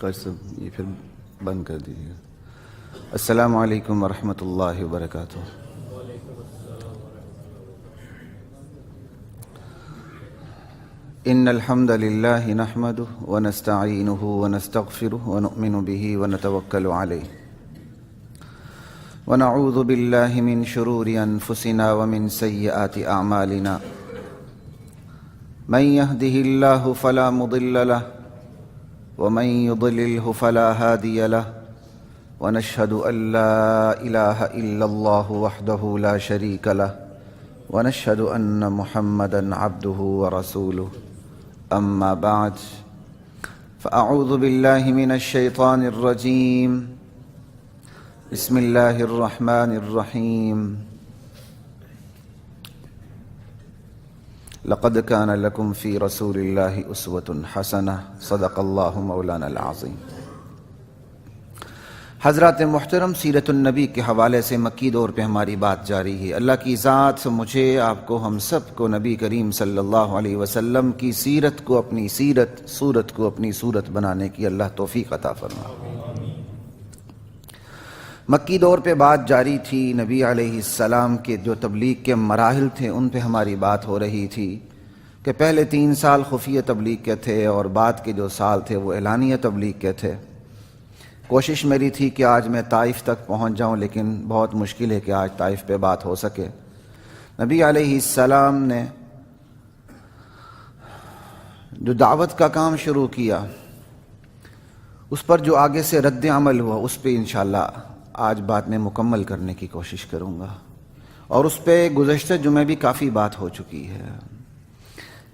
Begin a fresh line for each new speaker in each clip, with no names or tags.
یہ پھر بند کر دیجیے گا۔ السلام علیکم ورحمۃ اللہ وبرکاتہ۔ ان الحمد للہ نحمده ونستعینه ونستغفره ونؤمن به ونتوکل علیہ ونعوذ باللہ من شرور انفسنا ومن سیئات اعمالنا من يهده الله فلا مضل له ومن يضلله فلا هادي له ونشهد أن لا إله إلا الله وحده لا شريك له ونشهد أن محمدا عبده ورسوله أما بعد فأعوذ بالله من الشيطان الرجيم بسم الله الرحمن الرحيم لقد كان لكم في رسول الله أسوة حسنة صدق الله مولانا العظيم۔ حضرات محترم، سیرت النبی کے حوالے سے مکی دور پہ ہماری بات جاری ہے۔ اللہ کی ذات مجھے، آپ کو، ہم سب کو نبی کریم صلی اللہ علیہ وسلم کی سیرت کو اپنی سیرت، صورت کو اپنی صورت بنانے کی اللہ توفیق عطا فرمائے۔ مکی دور پہ بات جاری تھی، نبی علیہ السلام کے جو تبلیغ کے مراحل تھے ان پہ ہماری بات ہو رہی تھی کہ پہلے 3 سال خفیہ تبلیغ کے تھے اور بعد کے جو سال تھے وہ اعلانیہ تبلیغ کے تھے۔ کوشش میری تھی کہ آج میں طائف تک پہنچ جاؤں، لیکن بہت مشکل ہے کہ آج طائف پہ بات ہو سکے۔ نبی علیہ السلام نے جو دعوت کا کام شروع کیا، اس پر جو آگے سے رد عمل ہوا، اس پہ انشاءاللہ آج بات میں مکمل کرنے کی کوشش کروں گا۔ اور اس پہ گزشتہ جمعے بھی کافی بات ہو چکی ہے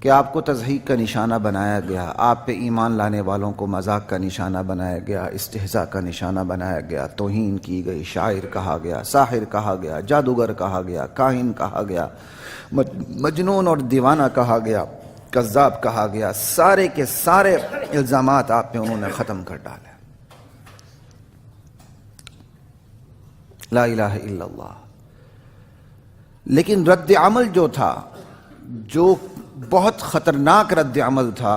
کہ آپ کو تضحیک کا نشانہ بنایا گیا، آپ پہ ایمان لانے والوں کو مذاق کا نشانہ بنایا گیا، استہزاء کا نشانہ بنایا گیا، توہین کی گئی، شاعر کہا گیا، ساحر کہا گیا، جادوگر کہا گیا، کاہن کہا گیا، مجنون اور دیوانہ کہا گیا، کذاب کہا گیا۔ سارے کے سارے الزامات آپ پہ انہوں نے ختم کر ڈالے۔ لا الہ الا اللہ۔ لیکن رد عمل جو تھا، جو بہت خطرناک رد عمل تھا،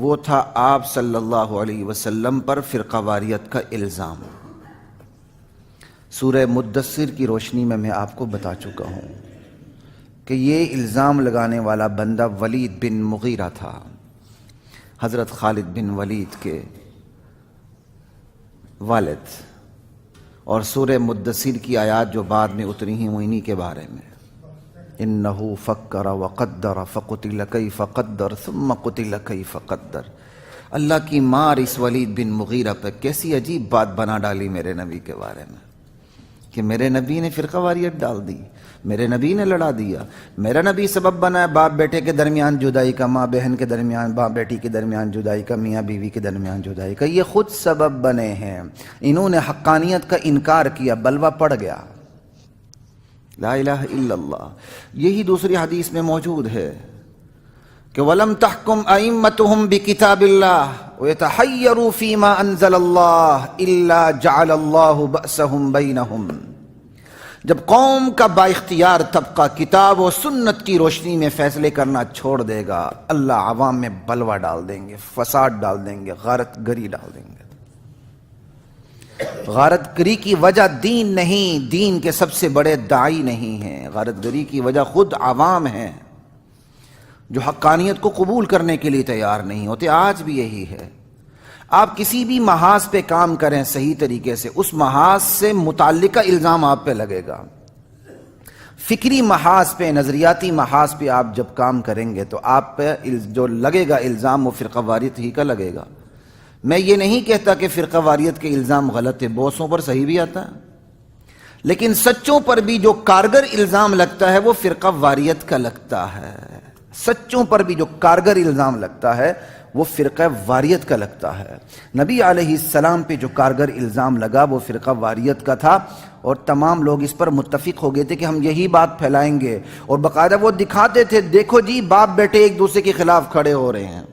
وہ تھا آپ صلی اللہ علیہ وسلم پر فرقہ واریت کا الزام۔ سورہ مدثر کی روشنی میں آپ کو بتا چکا ہوں کہ یہ الزام لگانے والا بندہ ولید بن مغیرہ تھا، حضرت خالد بن ولید کے والد۔ اور سورہ مدثر کی آیات جو بعد میں اتری ہیں وہ انہی کے بارے میں۔ انہ فکر وقدر فقتل کیف قدر ثم قتل کیف قدر۔ اللہ کی مار اس ولید بن مغیرہ پہ کیسی عجیب بات بنا ڈالی میرے نبی کے بارے میں کہ میرے نبی نے فرقہ واریت ڈال دی، میرے نبی نے لڑا دیا، میرا نبی سبب بنا ہے باپ بیٹے کے درمیان جدائی کا، ماں بہن کے درمیان، باپ بیٹی کے درمیان جدائی کا، میاں بیوی کے درمیان جدائی کا۔ یہ خود سبب بنے ہیں، انہوں نے حقانیت کا انکار کیا، بلوہ پڑ گیا۔ لا الہ الا اللہ۔ یہی دوسری حدیث میں موجود ہے کہ وَلَمْ تَحْكُمْ أَئِمَّتُهُمْ بِكِتَابِ اللَّهِ وَيَتَحَيَّرُوا فِي مَا أَنزَلَ اللَّهُ إِلَّا جَعَلَ اللَّهُ بَأْسَهُمْ بَيْنَهُمْ۔ جب قوم کا با اختیار طبقہ کتاب و سنت کی روشنی میں فیصلے کرنا چھوڑ دے گا، اللہ عوام میں بلوہ ڈال دیں گے، فساد ڈال دیں گے، غارت گری ڈال دیں گے۔ غارت گری کی وجہ دین نہیں، دین کے سب سے بڑے داعی نہیں ہیں، غارت گری کی وجہ خود عوام ہیں جو حقانیت کو قبول کرنے کے لیے تیار نہیں ہوتے۔ آج بھی یہی ہے۔ آپ کسی بھی محاذ پہ کام کریں صحیح طریقے سے، اس محاذ سے متعلقہ الزام آپ پہ لگے گا۔ فکری محاذ پہ، نظریاتی محاذ پہ آپ جب کام کریں گے تو آپ پہ جو لگے گا الزام وہ فرقہ واریت ہی کا لگے گا۔ میں یہ نہیں کہتا کہ فرقہ واریت کے الزام غلط ہے، بہتوں پر صحیح بھی آتا ہے، لیکن سچوں پر بھی جو کارگر الزام لگتا ہے وہ فرقہ واریت کا لگتا ہے۔ سچوں پر بھی جو کارگر الزام لگتا ہے وہ فرقہ واریت کا لگتا ہے۔ نبی علیہ السلام پہ جو کارگر الزام لگا وہ فرقہ واریت کا تھا، اور تمام لوگ اس پر متفق ہو گئے تھے کہ ہم یہی بات پھیلائیں گے، اور باقاعدہ وہ دکھاتے تھے، دیکھو جی باپ بیٹے ایک دوسرے کے خلاف کھڑے ہو رہے ہیں،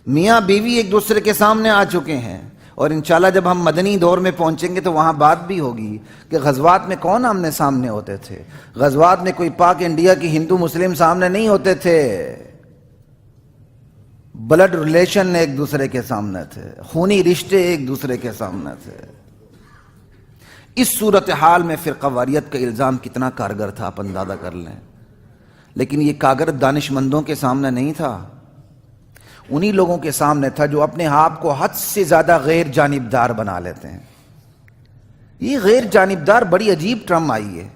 میاں بیوی ایک دوسرے کے سامنے آ چکے ہیں۔ اور انشاءاللہ جب ہم مدنی دور میں پہنچیں گے تو وہاں بات بھی ہوگی کہ غزوات میں کون آمنے سامنے ہوتے تھے۔ غزوات میں کوئی پاک انڈیا کی ہندو مسلم سامنے نہیں ہوتے تھے، بلڈ ریلیشن ایک دوسرے کے سامنے تھے، خونی رشتے ایک دوسرے کے سامنے تھے۔ اس صورتحال میں فرقہ واریت کا الزام کتنا کارگر تھا آپ اندازہ کر لیں، لیکن یہ کاغذ دانش مندوں کے سامنے نہیں تھا، انہی لوگوں کے سامنے تھا جو اپنے آپ کو حد سے زیادہ غیر جانبدار بنا لیتے ہیں۔ یہ غیر جانبدار بڑی عجیب ٹرم آئی ہے،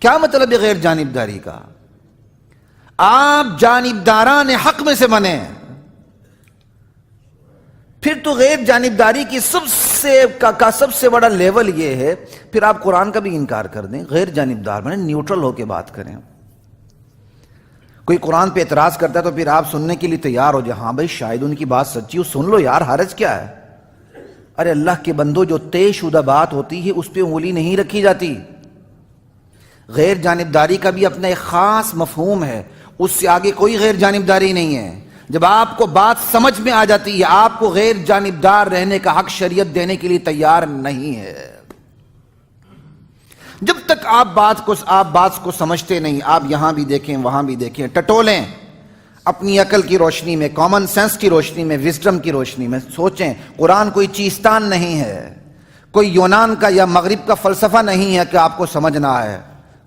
کیا مطلب ہے غیر جانبداری کا؟ آپ جانبداران حق میں سے بنے، پھر تو غیر جانبداری کی سب سے بڑا لیول یہ ہے، پھر آپ قرآن کا بھی انکار کر دیں، غیر جانبدار بنے، نیوٹرل ہو کے بات کریں۔ کوئی قرآن پہ اعتراض کرتا ہے تو پھر آپ سننے کے لیے تیار ہو جائے، ہاں بھائی شاید ان کی بات سچی ہو، سن لو یار، حرج کیا ہے؟ ارے اللہ کے بندو، جو طے شدہ بات ہوتی ہے اس پہ انگلی نہیں رکھی جاتی۔ غیر جانبداری کا بھی اپنا ایک خاص مفہوم ہے، اس سے آگے کوئی غیر جانبداری نہیں ہے۔ جب آپ کو بات سمجھ میں آ جاتی ہے، آپ کو غیر جانبدار رہنے کا حق شریعت دینے کے لیے تیار نہیں ہے۔ جب تک آپ بات کو سمجھتے نہیں، آپ یہاں بھی دیکھیں وہاں بھی دیکھیں، ٹٹولیں، اپنی عقل کی روشنی میں، کامن سینس کی روشنی میں، وزڈم کی روشنی میں سوچیں۔ قرآن کوئی چیستان نہیں ہے، کوئی یونان کا یا مغرب کا فلسفہ نہیں ہے کہ آپ کو سمجھنا ہے۔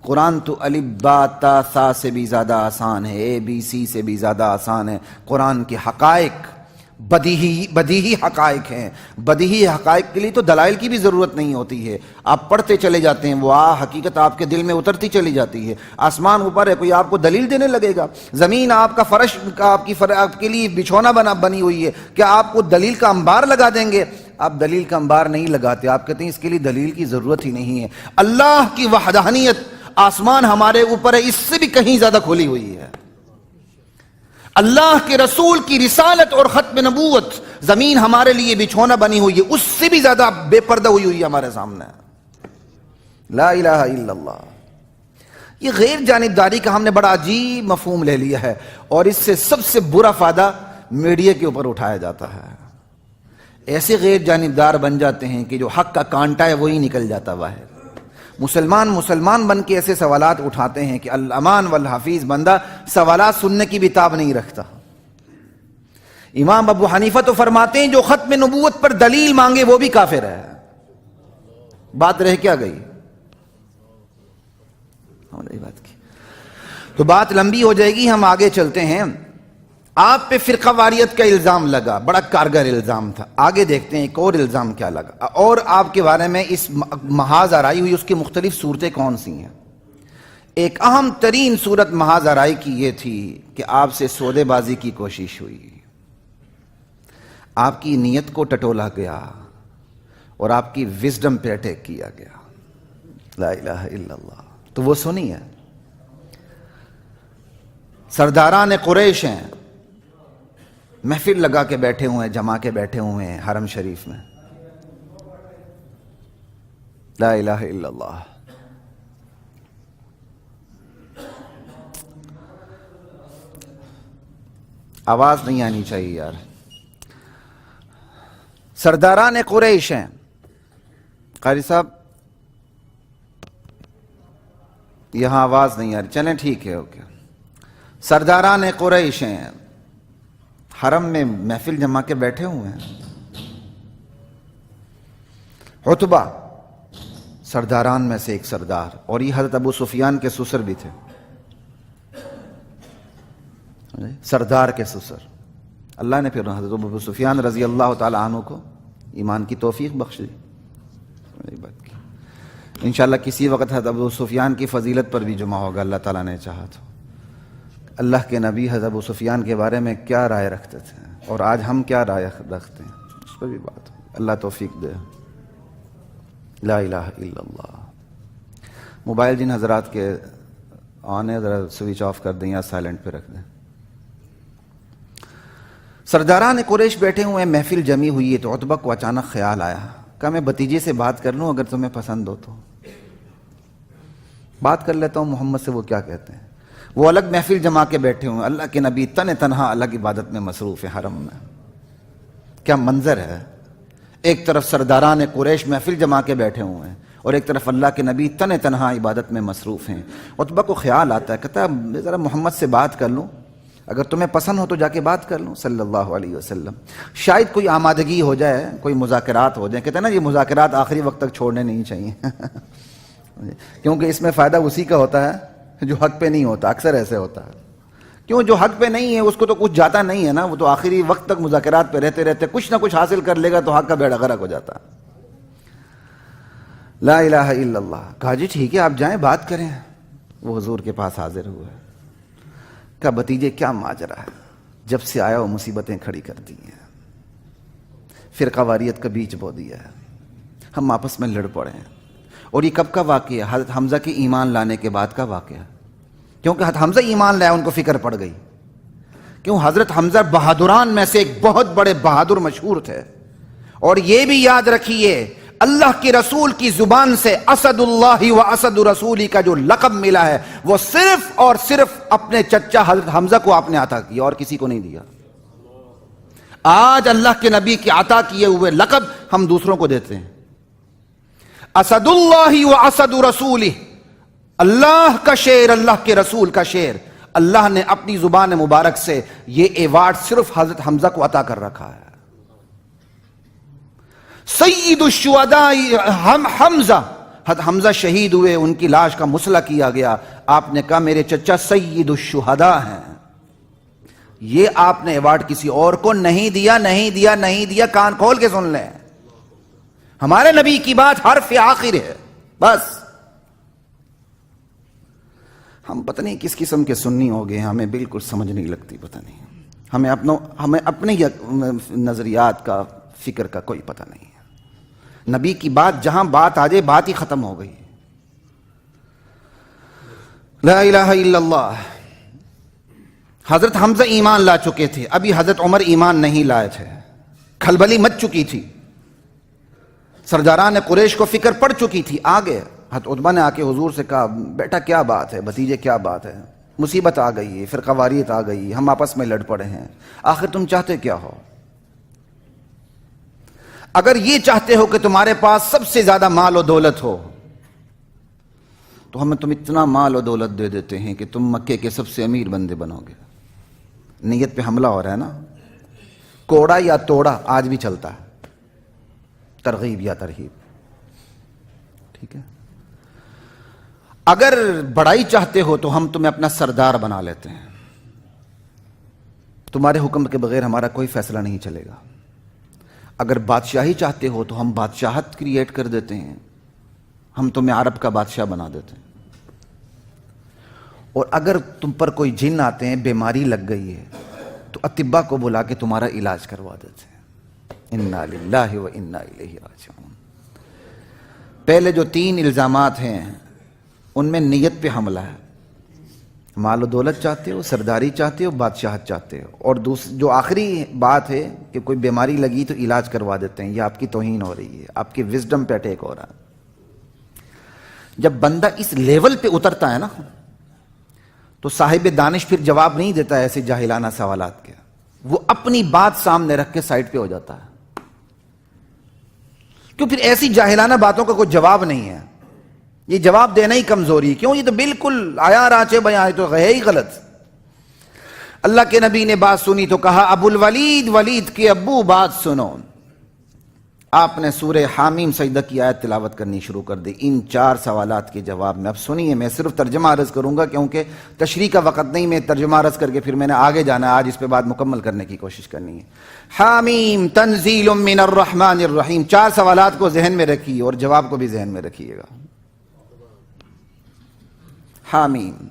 قرآن تو الف با تا سا سے بھی زیادہ آسان ہے، اے بی سی سے بھی زیادہ آسان ہے۔ قرآن کے حقائق بدیہی حقائق ہیں، بدیہی حقائق کے لیے تو دلائل کی بھی ضرورت نہیں ہوتی ہے، آپ پڑھتے چلے جاتے ہیں، وہ حقیقت آپ کے دل میں اترتی چلی جاتی ہے۔ آسمان اوپر ہے، کوئی آپ کو دلیل دینے لگے گا؟ زمین آپ کا فرش آپ کے لیے بچھونا بنی ہوئی ہے، کیا آپ کو دلیل کا انبار لگا دیں گے؟ آپ دلیل کا انبار نہیں لگاتے، آپ کہتے ہیں اس کے لیے دلیل کی ضرورت ہی نہیں ہے۔ اللہ کی وحدانیت، آسمان ہمارے اوپر ہے، اس سے بھی کہیں زیادہ کھلی ہوئی ہے۔ اللہ کے رسول کی رسالت اور ختم نبوت، زمین ہمارے لیے بچھونا بنی ہوئی ہے، اس سے بھی زیادہ بے پردہ ہوئی ہے ہمارے سامنے۔ لا الہ الا اللہ۔ یہ غیر جانبداری کا ہم نے بڑا عجیب مفہوم لے لیا ہے، اور اس سے سب سے برا فائدہ میڈیا کے اوپر اٹھایا جاتا ہے۔ ایسے غیر جانبدار بن جاتے ہیں کہ جو حق کا کانٹا ہے وہی نکل جاتا باہر۔ مسلمان بن کے ایسے سوالات اٹھاتے ہیں کہ الامان والحفیظ بندہ سوالات سننے کی بھی تاب نہیں رکھتا۔ امام ابو حنیفہ تو فرماتے ہیں جو ختم نبوت پر دلیل مانگے وہ بھی کافر ہے۔ بات رہ کیا گئی؟ بات کی تو بات لمبی ہو جائے گی، ہم آگے چلتے ہیں۔ آپ پہ فرقہ واریت کا الزام لگا، بڑا کارگر الزام تھا۔ آگے دیکھتے ہیں ایک اور الزام کیا لگا، اور آپ کے بارے میں اس محاذ آرائی ہوئی، اس کی مختلف صورتیں کون سی ہیں۔ ایک اہم ترین صورت محاذ آرائی کی یہ تھی کہ آپ سے سودے بازی کی کوشش ہوئی، آپ کی نیت کو ٹٹولا گیا اور آپ کی وزڈم پہ اٹیک کیا گیا۔ لا الہ الا اللہ۔ تو وہ سنی ہے، سرداران قریش ہیں، محفل لگا کے بیٹھے ہوئے ہیں، جما کے بیٹھے ہوئے ہیں حرم شریف میں۔ لا الہ الا اللہ۔ آواز نہیں آنی چاہیے یار۔ سرداران قریش ہیں، قاری صاحب یہاں آواز نہیں آ رہی، چلیں ٹھیک ہے، اوکے۔ سرداران قریش ہیں، حرم میں محفل جما کے بیٹھے ہوئے ہیں۔ عتبہ سرداران میں سے ایک سردار، اور یہ حضرت ابو سفیان کے سسر بھی تھے، سردار کے سسر۔ اللہ نے پھر حضرت ابو سفیان رضی اللہ تعالی عنہ کو ایمان کی توفیق بخش دی۔ انشاءاللہ کسی وقت حضرت ابو سفیان کی فضیلت پر بھی جمعہ ہوگا، اللہ تعالیٰ نے چاہا تو۔ اللہ کے نبی حضرت ابو سفیان کے بارے میں کیا رائے رکھتے تھے اور آج ہم کیا رائے رکھتے ہیں، اس پر بھی بات ہوگی، اللہ توفیق دے۔ لا الہ الا اللہ۔ موبائل جن حضرات کے آن ہے ذرا سوئچ آف کر دیں یا سائلنٹ پہ رکھ دیں۔ سرداران قریش بیٹھے ہوئے، محفل جمی ہوئی ہے، تو عتبہ کو اچانک خیال آیا، کہا میں بھتیجے سے بات کر لوں اگر تمہیں پسند ہو تو۔ بات کر لیتا ہوں محمد سے، وہ کیا کہتے ہیں۔ وہ الگ محفل جما کے بیٹھے ہوئے، اللہ کے نبی تنہا الگ عبادت میں مصروف ہیں حرم میں۔ کیا منظر ہے، ایک طرف سرداران قریش محفل جما کے بیٹھے ہوئے ہیں اور ایک طرف اللہ کے نبی تنہا عبادت میں مصروف ہیں۔ عتبہ کو خیال آتا ہے، کہتا ہے ذرا محمد سے بات کر لوں، اگر تمہیں پسند ہو تو جا کے بات کر لوں صلی اللہ علیہ وسلم. شاید کوئی آمادگی ہو جائے، کوئی مذاکرات ہو جائیں. کہتے ہیں نا یہ مذاکرات آخری وقت تک چھوڑنے نہیں چاہیے کیونکہ اس میں فائدہ اسی کا ہوتا ہے جو حق پہ نہیں ہوتا. اکثر ایسے ہوتا ہے. کیوں؟ جو حق پہ نہیں ہے اس کو تو کچھ جاتا نہیں ہے نا، وہ تو آخری وقت تک مذاکرات پہ رہتے رہتے کچھ نہ کچھ حاصل کر لے گا تو حق کا بیڑا غرق ہو جاتا. لا الہ الا اللہ. کہا جی ٹھیک ہے آپ جائیں بات کریں. وہ حضور کے پاس حاضر ہوئے. کہا بھتیجے کیا ماجرا ہے؟ جب سے آیا وہ مصیبتیں کھڑی کر دی ہیں، فرقہ واریت کا بیچ بو دیا ہے، ہم آپس میں لڑ پڑے ہیں. اور یہ کب کا واقعہ ہے؟ حضرت حمزہ کے ایمان لانے کے بعد کا واقعہ ہے. کیونکہ حضرت حمزہ ایمان لایا ان کو فکر پڑ گئی. کیوں؟ حضرت حمزہ بہادران میں سے ایک بہت بڑے بہادر مشہور تھے. اور یہ بھی یاد رکھیے اللہ کے رسول کی زبان سے اسد اللہ و اسد رسولی کا جو لقب ملا ہے وہ صرف اور صرف اپنے چچا حضرت حمزہ کو آپ نے عطا کیا اور کسی کو نہیں دیا. آج اللہ کے نبی کے عطا کیے ہوئے لقب ہم دوسروں کو دیتے ہیں. اسد اللہ و اسد رسولی، اللہ کا شعر، اللہ کے رسول کا شعر. اللہ نے اپنی زبان مبارک سے یہ ایوارڈ صرف حضرت حمزہ کو عطا کر رکھا ہے. سید الشہداء حمزہ، حضرت حمزہ شہید ہوئے، ان کی لاش کا مسئلہ کیا گیا. آپ نے کہا میرے چچا سید الشہداء ہیں. یہ آپ نے ایوارڈ کسی اور کو نہیں دیا، نہیں دیا، نہیں دیا. کان کھول کے سن لیں، ہمارے نبی کی بات حرف آخر ہے بس. ہم پتہ نہیں کس قسم کے سنی ہو گئے، ہمیں بالکل سمجھ نہیں لگتی. پتہ نہیں ہمیں اپنے نظریات کا، فکر کا کوئی پتہ نہیں ہے. نبی کی بات جہاں بات آ جائے بات ہی ختم ہو گئی. لا الہ الا اللہ. حضرت حمزہ ایمان لا چکے تھے، ابھی حضرت عمر ایمان نہیں لائے تھے. کھلبلی مچ چکی تھی، سرداران قریش کو فکر پڑ چکی تھی. آگے حضرت عتبہ نے آ کے حضور سے کہا بیٹا کیا بات ہے، بھتیجے کیا بات ہے؟ مصیبت آ گئی ہے، فرقہ واریت آ گئی، ہم آپس میں لڑ پڑے ہیں. آخر تم چاہتے کیا ہو؟ اگر یہ چاہتے ہو کہ تمہارے پاس سب سے زیادہ مال و دولت ہو تو ہمیں تم اتنا مال و دولت دے دیتے ہیں کہ تم مکے کے سب سے امیر بندے بنو گے. نیت پہ حملہ ہو رہا ہے نا. کوڑا یا توڑا آج بھی چلتا ہے، ترغیب یا ترہیب. ٹھیک ہے. اگر بڑائی چاہتے ہو تو ہم تمہیں اپنا سردار بنا لیتے ہیں، تمہارے حکم کے بغیر ہمارا کوئی فیصلہ نہیں چلے گا. اگر بادشاہی چاہتے ہو تو ہم بادشاہت کریٹ کر دیتے ہیں، ہم تمہیں عرب کا بادشاہ بنا دیتے ہیں. اور اگر تم پر کوئی جن آتے ہیں، بیماری لگ گئی ہے تو اطباء کو بلا کے تمہارا علاج کروا دیتے ہیں. انا للہ و انا الیہ راجعون. پہلے جو 3 الزامات ہیں ان میں نیت پہ حملہ ہے. مال و دولت چاہتے ہو، سرداری چاہتے ہو، بادشاہت چاہتے ہو. اور جو آخری بات ہے کہ کوئی بیماری لگی تو علاج کروا دیتے ہیں. یہ آپ کی توہین ہو رہی ہے، آپ کی وزڈم پہ اٹیک ہو رہا ہے. جب بندہ اس لیول پہ اترتا ہے نا تو صاحب دانش پھر جواب نہیں دیتا ہے ایسے جاہلانہ سوالات کے. وہ اپنی بات سامنے رکھ کے سائڈ پہ ہو جاتا ہے. کیوں؟ پھر ایسی جاہلانہ باتوں کا کوئی جواب نہیں ہے. یہ جواب دینا ہی کمزوری. کیوں؟ یہ تو بالکل آیا راچے بیاں، یہ تو ہے ہی غلط. اللہ کے نبی نے بات سنی تو کہا ابو الولید، ولید کے ابو بات سنو. آپ نے سورہ حامیم سجدہ کی آیت تلاوت کرنی شروع کر دی ان 4 سوالات کے جواب میں. اب سنیے، میں صرف ترجمہ عرض کروں گا کیونکہ تشریح کا وقت نہیں. میں ترجمہ عرض کر کے پھر میں نے آگے جانا ہے. آج اس پہ بات مکمل کرنے کی کوشش کرنی ہے. حامیم تنزیل من الرحمن الرحیم. 4 سوالات کو ذہن میں رکھیے اور جواب کو بھی ذہن میں رکھیے گا. حامیم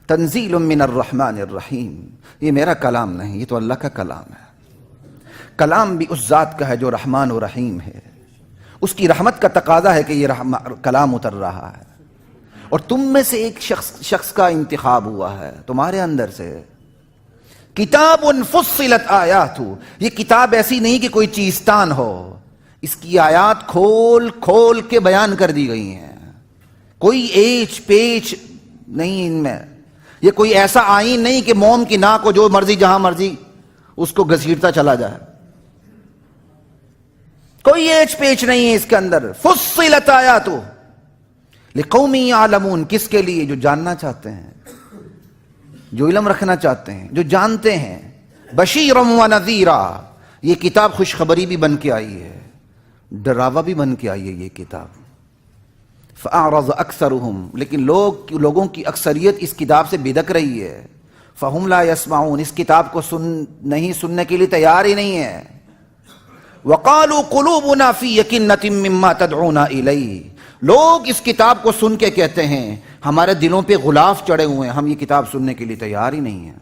تنزیل من الرحمن الرحیم. یہ میرا کلام نہیں، یہ تو اللہ کا کلام ہے. کلام بھی اس ذات کا ہے جو رحمان و رحیم ہے. اس کی رحمت کا تقاضا ہے کہ یہ کلام اتر رہا ہے. اور تم میں سے ایک شخص کا انتخاب ہوا ہے، تمہارے اندر سے. کتاب فصلت آیاتہ. یہ کتاب ایسی نہیں کہ کوئی چیزتان ہو، اس کی آیات کھول کھول کے بیان کر دی گئی ہیں. کوئی ایچ پیچ نہیں ان میں. یہ کوئی ایسا آئین نہیں کہ موم کی ناک کو جو مرضی جہاں مرضی اس کو گھسیٹتا چلا جائے. کوئی ایچ پیچ نہیں ہے اس کے اندر. فصلت آیاتہ لقوم یعلمون. کس کے لیے؟ جو جاننا چاہتے ہیں. جو علم رکھنا چاہتے ہیں، جو جانتے ہیں. بشیرا و نذیرا، یہ کتاب خوشخبری بھی بن کے آئی ہے، ڈراوا بھی بن کے آئی ہے یہ کتاب. فاعرض اکثرهم، لیکن لوگوں کی اکثریت اس کتاب سے بدک رہی ہے. فہم لا یسمعون، اس کتاب کو سننے کے لیے تیار ہی نہیں ہے. وقالوا قلوبنا فی یکنۃ مما تدعونا الیہ، لوگ اس کتاب کو سن کے کہتے ہیں ہمارے دلوں پہ غلاف چڑھے ہوئے ہیں، ہم یہ کتاب سننے کے لیے تیار ہی نہیں ہیں.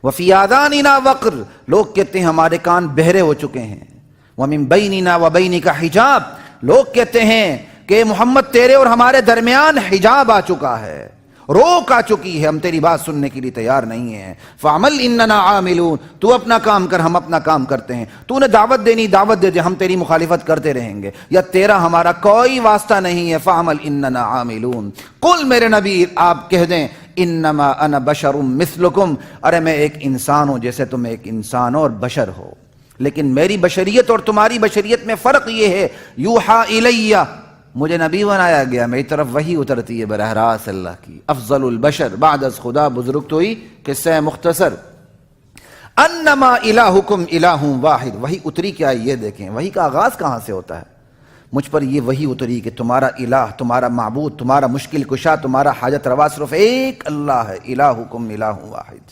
وفی آذاننا وقر، لوگ کہتے ہیں ہمارے کان بہرے ہو چکے ہیں. ومن بیننا وبینک حجاب، لوگ کہتے ہیں کہ محمد تیرے اور ہمارے درمیان حجاب آ چکا ہے، روک آ چکی ہے، ہم تیری بات سننے کے لیے تیار نہیں ہیں. فعمل اننا عاملون، تو اپنا کام کر، ہم اپنا کام کرتے ہیں. تو نے دعوت دینی دعوت دے دے، ہم تیری مخالفت کرتے رہیں گے، یا تیرا ہمارا کوئی واسطہ نہیں ہے. فعمل اننا عاملون. قل، میرے نبی آپ کہہ دیں، انما انا بشر مثلکم، ارے میں ایک انسان ہوں جیسے تم ایک انسان اور بشر ہو، لیکن میری بشریت اور تمہاری بشریت میں فرق یہ ہے، یوحا الیہ، مجھے نبی بنایا گیا، میری طرف وحی اترتی ہے براہ راست اللہ کی. افضل البشر بعد از خدا، بزرگ تو ہی قصہ مختصر. انما الہکم الہ واحد، وحی اتری کیا ہے یہ دیکھیں. وحی کا آغاز کہاں سے ہوتا ہے؟ مجھ پر یہ وحی اتری کہ تمہارا الہ، تمہارا معبود، تمہارا مشکل کشا، تمہارا حاجت روا صرف ایک اللہ ہے. الہکم الہ واحد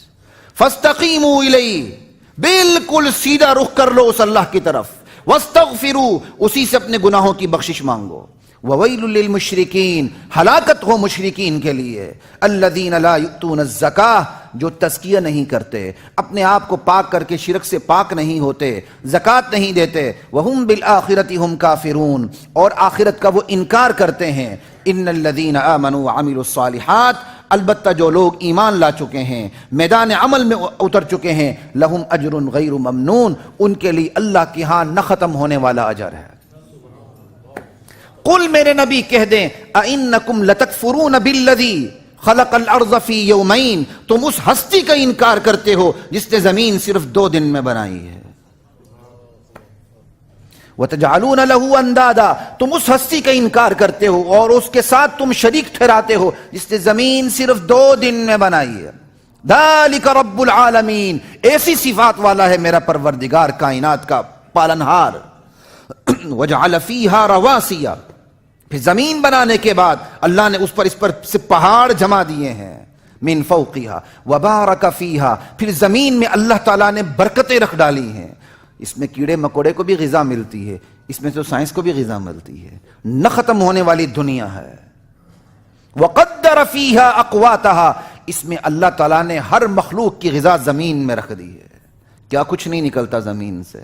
فاستقیموا الیہ، بالکل سیدھا رخ کر لو اس اللہ کی طرف. واستغفروا، اسی سے اپنے گناہوں کی بخشش مانگو. وویل للمشرکین، ہلاکت ہو مشرکین کے لیے. الذین لا یؤتون الزکاۃ، جو تزکیہ نہیں کرتے، اپنے آپ کو پاک کر کے شرک سے پاک نہیں ہوتے، زکوٰۃ نہیں دیتے. وہم بالآخرۃ ہم کافرون، اور آخرت کا وہ انکار کرتے ہیں. ان الذین آمنوا وعملوا الصالحات، البتہ جو لوگ ایمان لا چکے ہیں، میدان عمل میں اتر چکے ہیں، لہم اجر غیر ممنون، ان کے لیے اللہ کے ہاں نہ ختم ہونے والا اجر ہے. قل، میرے نبی کہہ دیں، اَإِنَّكُمْ لَتَكْفُرُونَ بِالَّذِي خَلَقَ الْأَرْضَ فِي يَوْمَيْنِ، تم اس ہستی کا انکار کرتے ہو جس نے زمین صرف 2 دن میں بنائی ہے. وَتَجْعَلُونَ لَهُ أَنْدَادًا، تم اس ہستی کا انکار کرتے ہو اور اس کے ساتھ تم شریک ٹھہراتے ہو جس نے زمین صرف 2 دن میں بنائی ہے. ذَلِكَ رَبُّ الْعَالَمِينَ، ایسی صفات والا ہے میرا پروردگار کائنات کا پالنہار. وَجَعَلَ فِيهَا رَوَاسِيَ، پھر زمین بنانے کے بعد اللہ نے اس پر سے پہاڑ جما دیے ہیں. من فوقها وبارک فیہا، پھر زمین میں اللہ تعالیٰ نے برکتیں رکھ ڈالی ہیں. اس میں کیڑے مکوڑے کو بھی غذا ملتی ہے، اس میں تو سائنس کو بھی غذا ملتی ہے، نہ ختم ہونے والی دنیا ہے. وقدر فیہا اقواتہا، اس میں اللہ تعالیٰ نے ہر مخلوق کی غذا زمین میں رکھ دی ہے. کیا کچھ نہیں نکلتا زمین سے،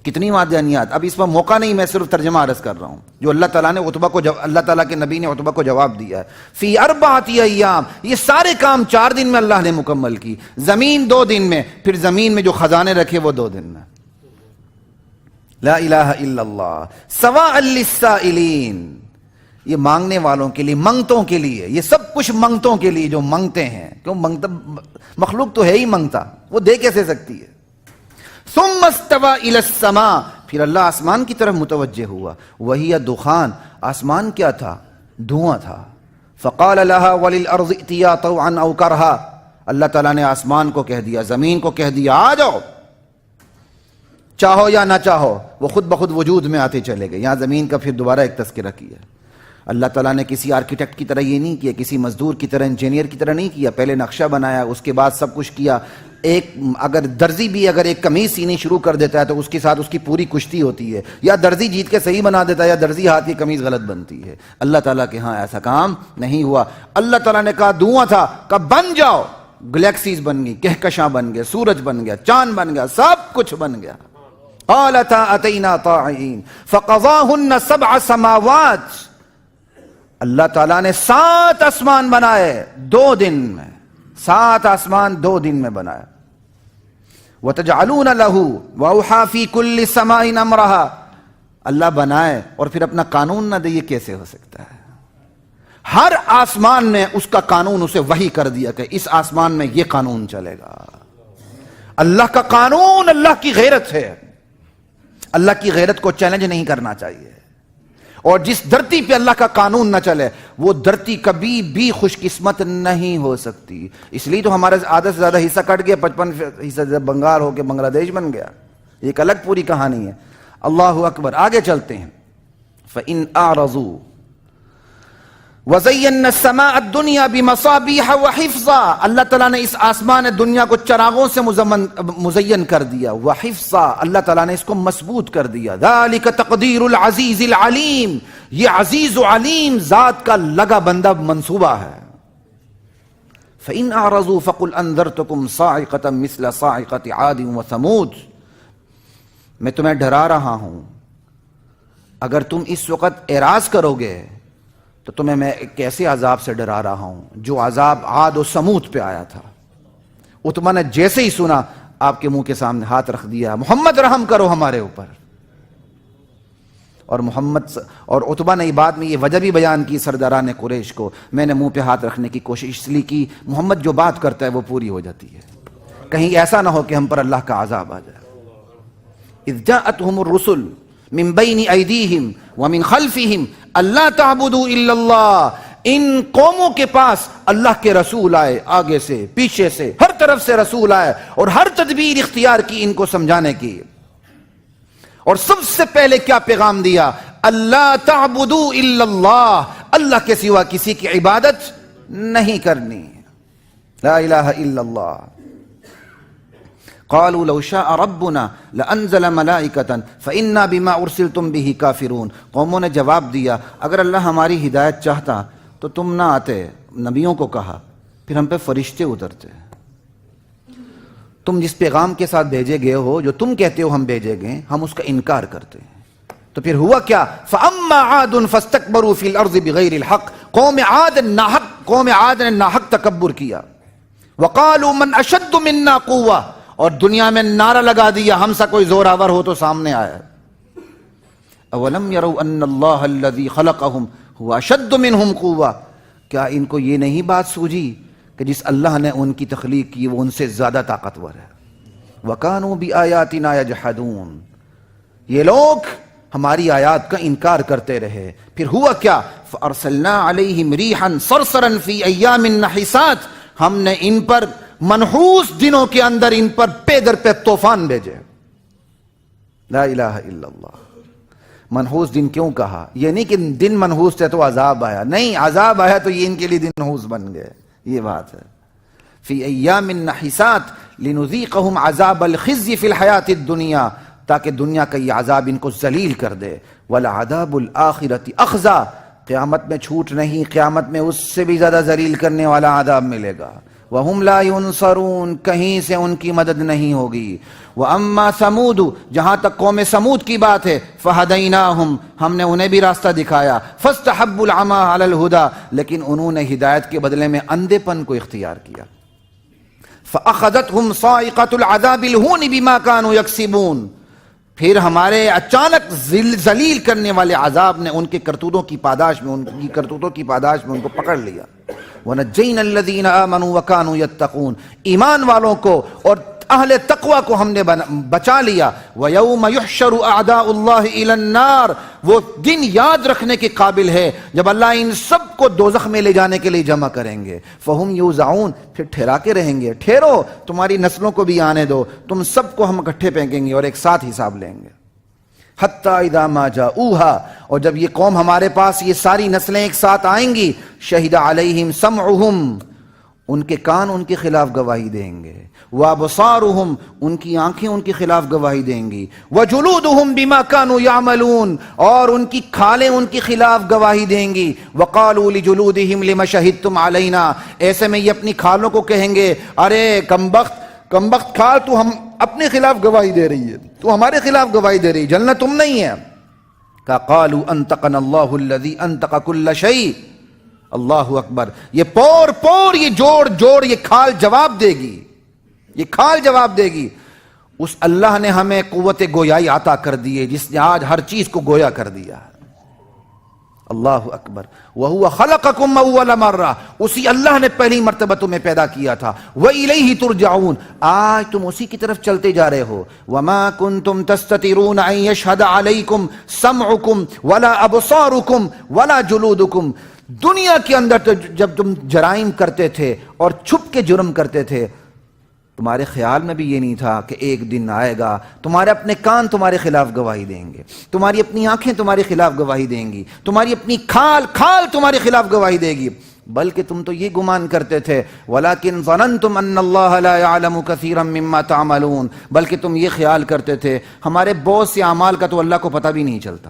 کتنی معدنیات. اب اس پر موقع نہیں، میں صرف ترجمہ عرض کر رہا ہوں جو اللہ تعالیٰ نے عتبہ کو اللہ تعالیٰ کے نبی نے عتبہ کو جواب دیا ہے. فی 4 ایام، یہ سارے کام 4 دن میں اللہ نے مکمل کی. زمین 2 دن میں، پھر زمین میں جو خزانے رکھے وہ 2 دن میں. لا الہ الا اللہ. سواء للسائلین، یہ مانگنے والوں کے لیے، منگتوں کے لیے، یہ سب کچھ منگتوں کے لیے جو منگتے ہیں. کیوں منگتا؟ مخلوق تو ہے ہی منگتا، وہ دے کیسے سکتی ہے. ثم استوى الى السماء، پھر اللہ آسمان کی طرف متوجہ ہوا. وہی دخان، آسمان کیا تھا؟ دھواں تھا. فقال لها وللارض ائتيا طوعا او كرها، اللہ تعالیٰ نے آسمان کو کہہ دیا، زمین کو کہہ دیا آ جاؤ، چاہو یا نہ چاہو. وہ خود بخود وجود میں آتے چلے گئے. یہاں زمین کا پھر دوبارہ ایک تذکرہ کیا. اللہ تعالیٰ نے کسی آرکیٹیکٹ کی طرح یہ نہیں کیا، کسی مزدور کی طرح، انجینئر کی طرح نہیں کیا. پہلے نقشہ بنایا، اس کے بعد سب کچھ کیا. ایک اگر درزی بھی اگر ایک قمیض سینی شروع کر دیتا ہے تو اس کے ساتھ اس کی پوری کشتی ہوتی ہے، یا درزی جیت کے صحیح بنا دیتا ہے یا درزی ہاتھ کی قمیض غلط بنتی ہے. اللہ تعالیٰ کے ہاں ایسا کام نہیں ہوا. اللہ تعالیٰ نے کہا دھواں تھا، کہا بن جاؤ، گلیکسیز بن گئی، کہکشاں بن گیا، سورج بن گیا، چاند بن گیا، سب کچھ بن گیا. قالتا اتینا طاعین فقضاہن 7 سماوات، اللہ تعالیٰ نے 7 آسمان بنائے 2 دن میں. 7 آسمان 2 دن میں بنایا. وَتَجْعَلُونَ لَهُ وَأَوْحَى فِي كُلِّ سَمَاءٍ أَمْرَهَا، اللہ بنائے اور پھر اپنا قانون نہ دے، یہ کیسے ہو سکتا ہے؟ ہر آسمان نے اس کا قانون اسے وحی کر دیا کہ اس آسمان میں یہ قانون چلے گا. اللہ کا قانون، اللہ کی غیرت ہے. اللہ کی غیرت کو چیلنج نہیں کرنا چاہیے. اور جس دھرتی پہ اللہ کا قانون نہ چلے وہ دھرتی کبھی بھی خوش قسمت نہیں ہو سکتی. اس لیے تو ہمارا آدھا سے زیادہ حصہ کٹ گیا, 55% بنگال ہو کے بنگلہ دیش بن گیا. ایک الگ پوری کہانی ہے. اللہ اکبر. آگے چلتے ہیں. فَإِنْ أَعْرَضُوا وَزَيَّنَّا السَّمَاءَ الدُّنْيَا بِمَصَابِيحَ وَحِفْظًا, اللہ تعالیٰ نے اس آسمان دنیا کو چراغوں سے مزین کر دیا. وَحِفْظًا, اللہ تعالیٰ نے اس کو مضبوط کر دیا. ذَلِكَ تَقْدِيرُ الْعَزِيزِ الْعَلِيمِ, یہ عزیز و علیم ذات کا لگا بندہ منصوبہ ہے. فَإِنْ أَعْرَضُوا فَقُلْ أَنذَرْتُكُمْ صَاعِقَةً مِثْلَ صَاعِقَةِ عَادٍ وَثَمُودَ, میں تمہیں ڈرا رہا ہوں. اگر تم اس وقت اعراض کرو گے تو تمہیں میں ایک ایسے عذاب سے ڈرا رہا ہوں جو عذاب عاد و سمود پہ آیا تھا. عتبہ نے جیسے ہی سنا آپ کے منہ کے سامنے ہاتھ رکھ دیا, محمد رحم کرو ہمارے اوپر. اور عتبہ نے بعد میں یہ وجہ بھی بیان کی سرداران قریش کو, میں نے منہ پہ ہاتھ رکھنے کی کوشش اس لیے کی محمد جو بات کرتا ہے وہ پوری ہو جاتی ہے, کہیں ایسا نہ ہو کہ ہم پر اللہ کا عذاب آ جائے. اذ جاءتهم الرسل من بین ایدیہم ومن خلفہم اللہ تعبدوا الا اللہ, ان قوموں کے پاس اللہ کے رسول آئے, آگے سے پیچھے سے ہر طرف سے رسول آئے اور ہر تدبیر اختیار کی ان کو سمجھانے کی. اور سب سے پہلے کیا پیغام دیا؟ اللہ تعبدوا الا اللہ, اللہ کے سوا کسی کی عبادت نہیں کرنی. لا الہ الا اللہ. قالوا لو شاء ربنا لانزل ملائکۃ فانا بما ارسلتم به کافرون, قوموں نے جواب دیا اگر اللہ ہماری ہدایت چاہتا تو تم نہ آتے, نبیوں کو کہا, پھر ہم پہ فرشتے اترتے. تم جس پیغام کے ساتھ بھیجے گئے ہو, جو تم کہتے ہو ہم بھیجے گئے, ہم اس کا انکار کرتے ہیں. تو پھر ہوا کیا؟ فاما عاد فاستكبروا في الارض بغیر الحق, قوم عاد نے ناحق تکبر کیا. وقالوا من اشد منا قوة, اور دنیا میں نعرہ لگا دیا ہم سا کوئی زوراور ہو تو سامنے آیا. اولم يروا ان اللہ الذي خلقهم هو اشد منهم قوة, کیا ان کو یہ نہیں بات سوجھی کہ جس اللہ نے ان کی تخلیق کی وہ ان سے زیادہ طاقتور ہے. وَكَانُوا بِآيَاتِنَا يَجْحَدُونَ, یہ لوگ ہماری آیات کا انکار کرتے رہے. پھر ہوا کیا؟ فَأَرْسَلْنَا عَلَيْهِمْ رِيحًا صَرْصَرًا فِي أَيَّامٍ نَحِسَاتٍ, ہم نے ان پر منحوس دنوں کے اندر ان پر پے در پہ طوفان بھیجے. لا الہ الا اللہ. منحوس دن کیوں کہا؟ یہ نہیں کہ دن منحوس تھے تو عذاب آیا, نہیں, عذاب آیا تو یہ ان کے لیے دن منحوس بن گئے, یہ بات ہے. فی ایام نحسات لنذیقہم عذاب الخزی فی الحیات الدنیا, تاکہ دنیا کا یہ عذاب ان کو ذلیل کر دے. ولعذاب الآخرۃ اخزی, قیامت میں چھوٹ نہیں, قیامت میں اس سے بھی زیادہ ذلیل کرنے والا عذاب ملے گا. وَهُمْ لَا يُنصَرُونَ, کہیں سے ان کی مدد نہیں ہوگی. وَأَمَّا ثَمُودُ, جہاں تک قوم سمود کی بات ہے, فَهَدَيْنَاهُمْ, ہم نے انہیں بھی راستہ دکھایا. فَاسْتَحَبُّوا الْعَمَىٰ عَلَى الْهُدَىٰ, لیکن انہوں نے ہدایت کے بدلے میں اندھے پن کو اختیار کیا. فَأَخَذَتْهُمْ صَاعِقَةُ الْعَذَابِ الْهُونِ بِمَا كَانُوا يَكْسِبُونَ, پھر ہمارے اچانک ذلیل کرنے والے عذاب نے ان کے کرتوتوں کی پاداش میں ان کو پکڑ لیا. وَنَجَّيْنَا الَّذِينَ آمَنُوا وَكَانُوا يَتَّقُونَ, ایمان والوں کو اور اہل تقوی کو ہم نے بچا لیا. وَيَوْمَ يُحْشَرُ أَعْدَاءُ اللَّهِ إِلَى النَّارِ, وہ دن یاد رکھنے کے قابل ہے جب اللہ ان سب کو دوزخ میں لے جانے کے لیے جمع کریں گے. فَهُمْ يُوزَعُونَ, پھر ٹھہرا کے رہیں گے, ٹھہرو, تمہاری نسلوں کو بھی آنے دو, تم سب کو ہم اکٹھے پھینکیں گے اور ایک ساتھ حساب لیں گے. حتی اذا ما جاؤوہا, اور جب یہ قوم ہمارے پاس یہ ساری نسلیں ایک ساتھ آئیں گی, شہد علیہم سمعہم, ان کے کان ان کے خلاف گواہی دیں گے. وابصارہم, ان کی آنکھیں ان کے خلاف گواہی دیں گی. وجلودہم بما کانوا یعملون, اور ان کی کھالیں ان کے خلاف گواہی دیں گی. وقالوا لجلودہم لما شہدتم علینا, ایسے میں یہ اپنی کھالوں کو کہیں گے, ارے کمبخت کھال, تو ہم اپنے خلاف گواہی دے رہی ہے, تو ہمارے خلاف گواہی دے رہی, جلنا تم نہیں ہے. قالوا انطقنا اللہ الذی انطق کل شیء. اللہ اکبر. یہ پور یہ جوڑ یہ کھال جواب دے گی, یہ کھال جواب دے گی. اس اللہ نے ہمیں قوت گویائی عطا کر دی ہے جس نے آج ہر چیز کو گویا کر دیا. اللہ اکبر وَهُوَ خَلَقَكُمْ أَوَّلَ مَرَّةٍ، اسی اللہ نے پہلی مرتبہ تمہیں پیدا کیا تھا. وَإِلَيْهِ تُرْجَعُونَ، آج تم اسی کی طرف چلتے جا رہے ہو. وَمَا كُنْتُمْ تَسْتَتِرُونَ أَن يَشْهَدَ عَلَيْكُمْ سَمْعُكُمْ وَلَا أَبْصَارُكُمْ وَلَا جُلُودُكُمْ. دنیا کے اندر تو جب تم جرائم کرتے تھے اور چھپ کے جرم کرتے تھے، تمہارے خیال میں بھی یہ نہیں تھا کہ ایک دن آئے گا تمہارے اپنے کان تمہارے خلاف گواہی دیں گے، تمہاری اپنی آنکھیں تمہارے خلاف گواہی دیں گی، تمہاری اپنی کھال تمہارے خلاف گواہی دے گی. بلکہ تم تو یہ گمان کرتے تھے وَلَكِنْ ظَنَنْتُمْ أَنَّ اللَّهَ لَا يَعْلَمُ كَثِيرًا مِمَّا تَعْمَلُونَ، بلکہ تم یہ خیال کرتے تھے ہمارے بہت سے اعمال کا تو اللہ کو پتہ بھی نہیں چلتا.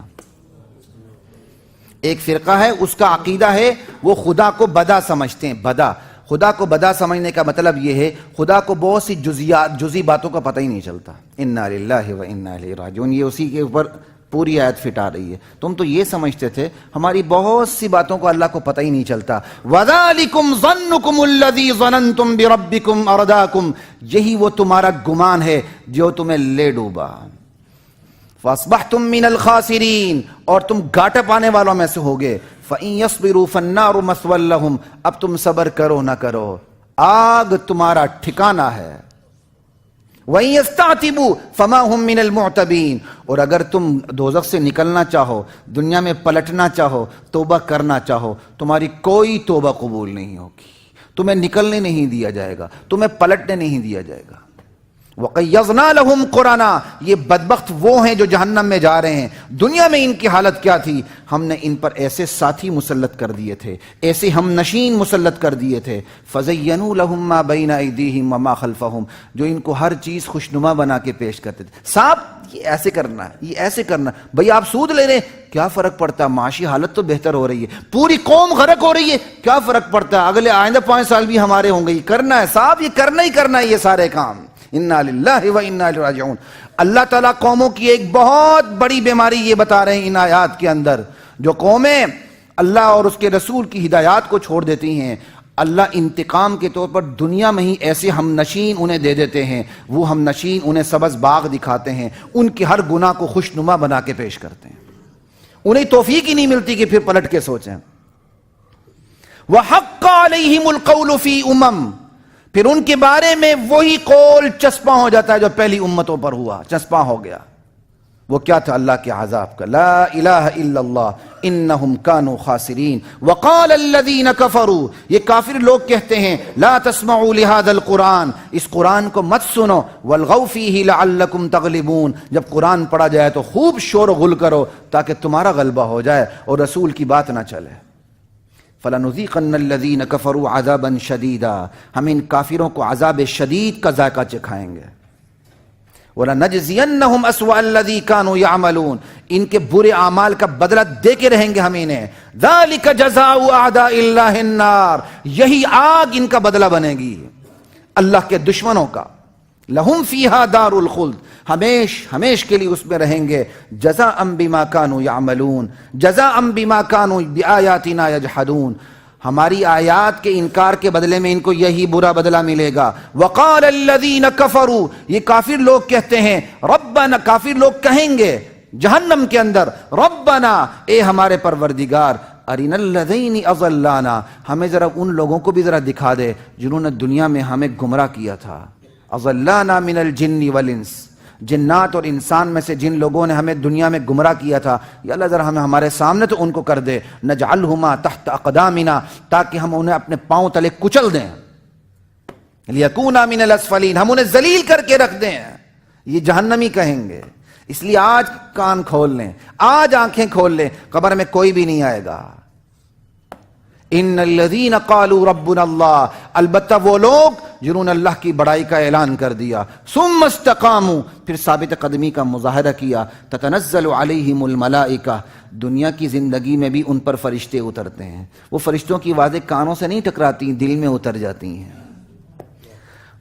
ایک فرقہ ہے، اس کا عقیدہ ہے وہ خدا کو بدا سمجھتے ہیں. بدا، خدا کو بدا سمجھنے کا مطلب یہ ہے خدا کو بہت سی جزئی باتوں کا پتہ ہی نہیں چلتا. انا للہ و انا الیہ راجعون، یہ اسی کے اوپر پوری آیت فٹ آ رہی ہے. تم تو یہ سمجھتے تھے ہماری بہت سی باتوں کو اللہ کو پتہ ہی نہیں چلتا. وَذَلِكُمْ ظَنُّكُمُ الَّذِي ظَنَنْتُمْ بِرَبِّكُمْ أَرْدَاكُمْ، یہی وہ تمہارا گمان ہے جو تمہیں لے ڈوبا. فَأَصْبَحْتُمْ مِنَ الْخَاسِرِينَ، اور تم گھاٹے پانے والوں میں سے ہوگے. فَإِن يَصْبِرُوا فَالنَّارُ مَثْوًى لَهُمْ، اب تم صبر کرو نہ کرو آگ تمہارا ٹھکانہ ہے. وَإِن يَسْتَعْتِبُوا فَمَا هُمْ مِنَ الْمُعْتَبِينَ، اور اگر تم دوزخ سے نکلنا چاہو، دنیا میں پلٹنا چاہو، توبہ کرنا چاہو، تمہاری کوئی توبہ قبول نہیں ہوگی. تمہیں نکلنے نہیں دیا جائے گا، تمہیں پلٹنے نہیں دیا جائے گا. وَقَيَّضْنَا لَهُمْ قُرَنَا، یہ بدبخت وہ ہیں جو جہنم میں جا رہے ہیں. دنیا میں ان کی حالت کیا تھی؟ ہم نے ان پر ایسے ساتھی مسلط کر دیے تھے، ایسے ہم نشین مسلط کر دیے تھے. فَزَيَّنُوا لَهُم مَّا بَيْنَ أَيْدِيهِمْ وَمَا خَلْفَهُمْ، جو ان کو ہر چیز خوشنما بنا کے پیش کرتے تھے. صاحب یہ ایسے کرنا ہے، یہ ایسے کرنا ہے. بھئی آپ سود لے رہے ہیں، کیا فرق پڑتا ہے؟ معاشی حالت تو بہتر ہو رہی ہے، پوری قوم غرق ہو رہی ہے، کیا فرق پڑتا ہے؟ اگلے آئندہ 5 سال بھی ہمارے ہوں گے. یہ کرنا ہے صاحب، یہ کرنا ہی کرنا ہے یہ سارے کام. انا للہ و انا الیہ راجعون. اللہ تعالیٰ قوموں کی ایک بہت بڑی بیماری یہ بتا رہے ہیں ان آیات کے اندر. جو قومیں اللہ اور اس کے رسول کی ہدایات کو چھوڑ دیتی ہیں، اللہ انتقام کے طور پر دنیا میں ہی ایسے ہم نشین انہیں دے دیتے ہیں. وہ ہم نشین انہیں سبز باغ دکھاتے ہیں، ان کے ہر گناہ کو خوشنما بنا کے پیش کرتے ہیں. انہیں توفیق ہی نہیں ملتی کہ پھر پلٹ کے سوچیں. وَحَقَّ عَلَيْهِمُ الْقَوْلُ فِي أُمَمٍ، پھر ان کے بارے میں وہی قول چسپاں ہو جاتا ہے جو پہلی امتوں پر ہوا، چسپاں ہو گیا. وہ کیا تھا؟ اللہ کے عذاب کا. لا الہ الا اللہ انہم کانوا خاسرین. وقال الذین کفروا، یہ کافر لوگ کہتے ہیں لا تسمعوا لہذا القرآن، اس قرآن کو مت سنو. والغوا فیہ لعلکم تغلبون، جب قرآن پڑھا جائے تو خوب شور و غل کرو تاکہ تمہارا غلبہ ہو جائے اور رسول کی بات نہ چلے. فَلَنُذِيقَنَّ الَّذِينَ كَفَرُوا عَذَابًا شَدِيدًا، ہم ان کافروں کو عذاب شدید کا ذائقہ چکھائیں گے. وَلَنَجْزِيَنَّهُمْ أَسْوَأَ الَّذِي كَانُوا يَعْمَلُونَ، ان کے برے اعمال کا بدلہ دے کے رہیں گے ہم انہیں. ذَلِكَ جَزَاءُ أَعْدَاءِ اللَّهِ النَّارِ، یہی آگ ان کا بدلہ بنے گی اللہ کے دشمنوں کا. لَهُمْ فِيهَا دَارُ الْخُلْدِ، ہمیش کے لیے اس میں رہیں گے. جزاء بما كانوا يعملون، جزاء بما كانوا بآياتنا يجحدون، ہماری آیات کے انکار کے بدلے میں ان کو یہی برا بدلہ ملے گا. وقال الذين كفروا، یہ کافر لوگ کہتے ہیں ربنا، کافر لوگ کہیں گے جہنم کے اندر ربنا، اے ہمارے پروردگار، ارنا الذین اضلانا، ہمیں ذرا ان لوگوں کو بھی ذرا دکھا دے جنہوں نے دنیا میں ہمیں گمراہ کیا تھا. اضلانا من الجن والانس، جنات اور انسان میں سے جن لوگوں نے ہمیں دنیا میں گمراہ کیا تھا، یا اللہ ذرا ہمیں ہمارے سامنے تو ان کو کر دے. نجعلہما تحت اقدامنا، تاکہ ہم انہیں اپنے پاؤں تلے کچل دیں. لیکونا من الاسفلین، ہم انہیں ذلیل کر کے رکھ دیں. یہ جہنمی کہیں گے. اس لیے آج کان کھول لیں، آج آنکھیں کھول لیں، قبر میں کوئی بھی نہیں آئے گا. ان الذین قالوا ربنا اللہ، البتہ وہ لوگ جنہوں نے اللہ کی بڑائی کا اعلان کر دیا. ثم استقاموا، پھر ثابت قدمی کا مظاہرہ کیا. تتنزل علیہم الملائکہ، دنیا کی زندگی میں بھی ان پر فرشتے اترتے ہیں. وہ فرشتوں کی آوازیں کانوں سے نہیں ٹکراتی، دل میں اتر جاتی ہیں.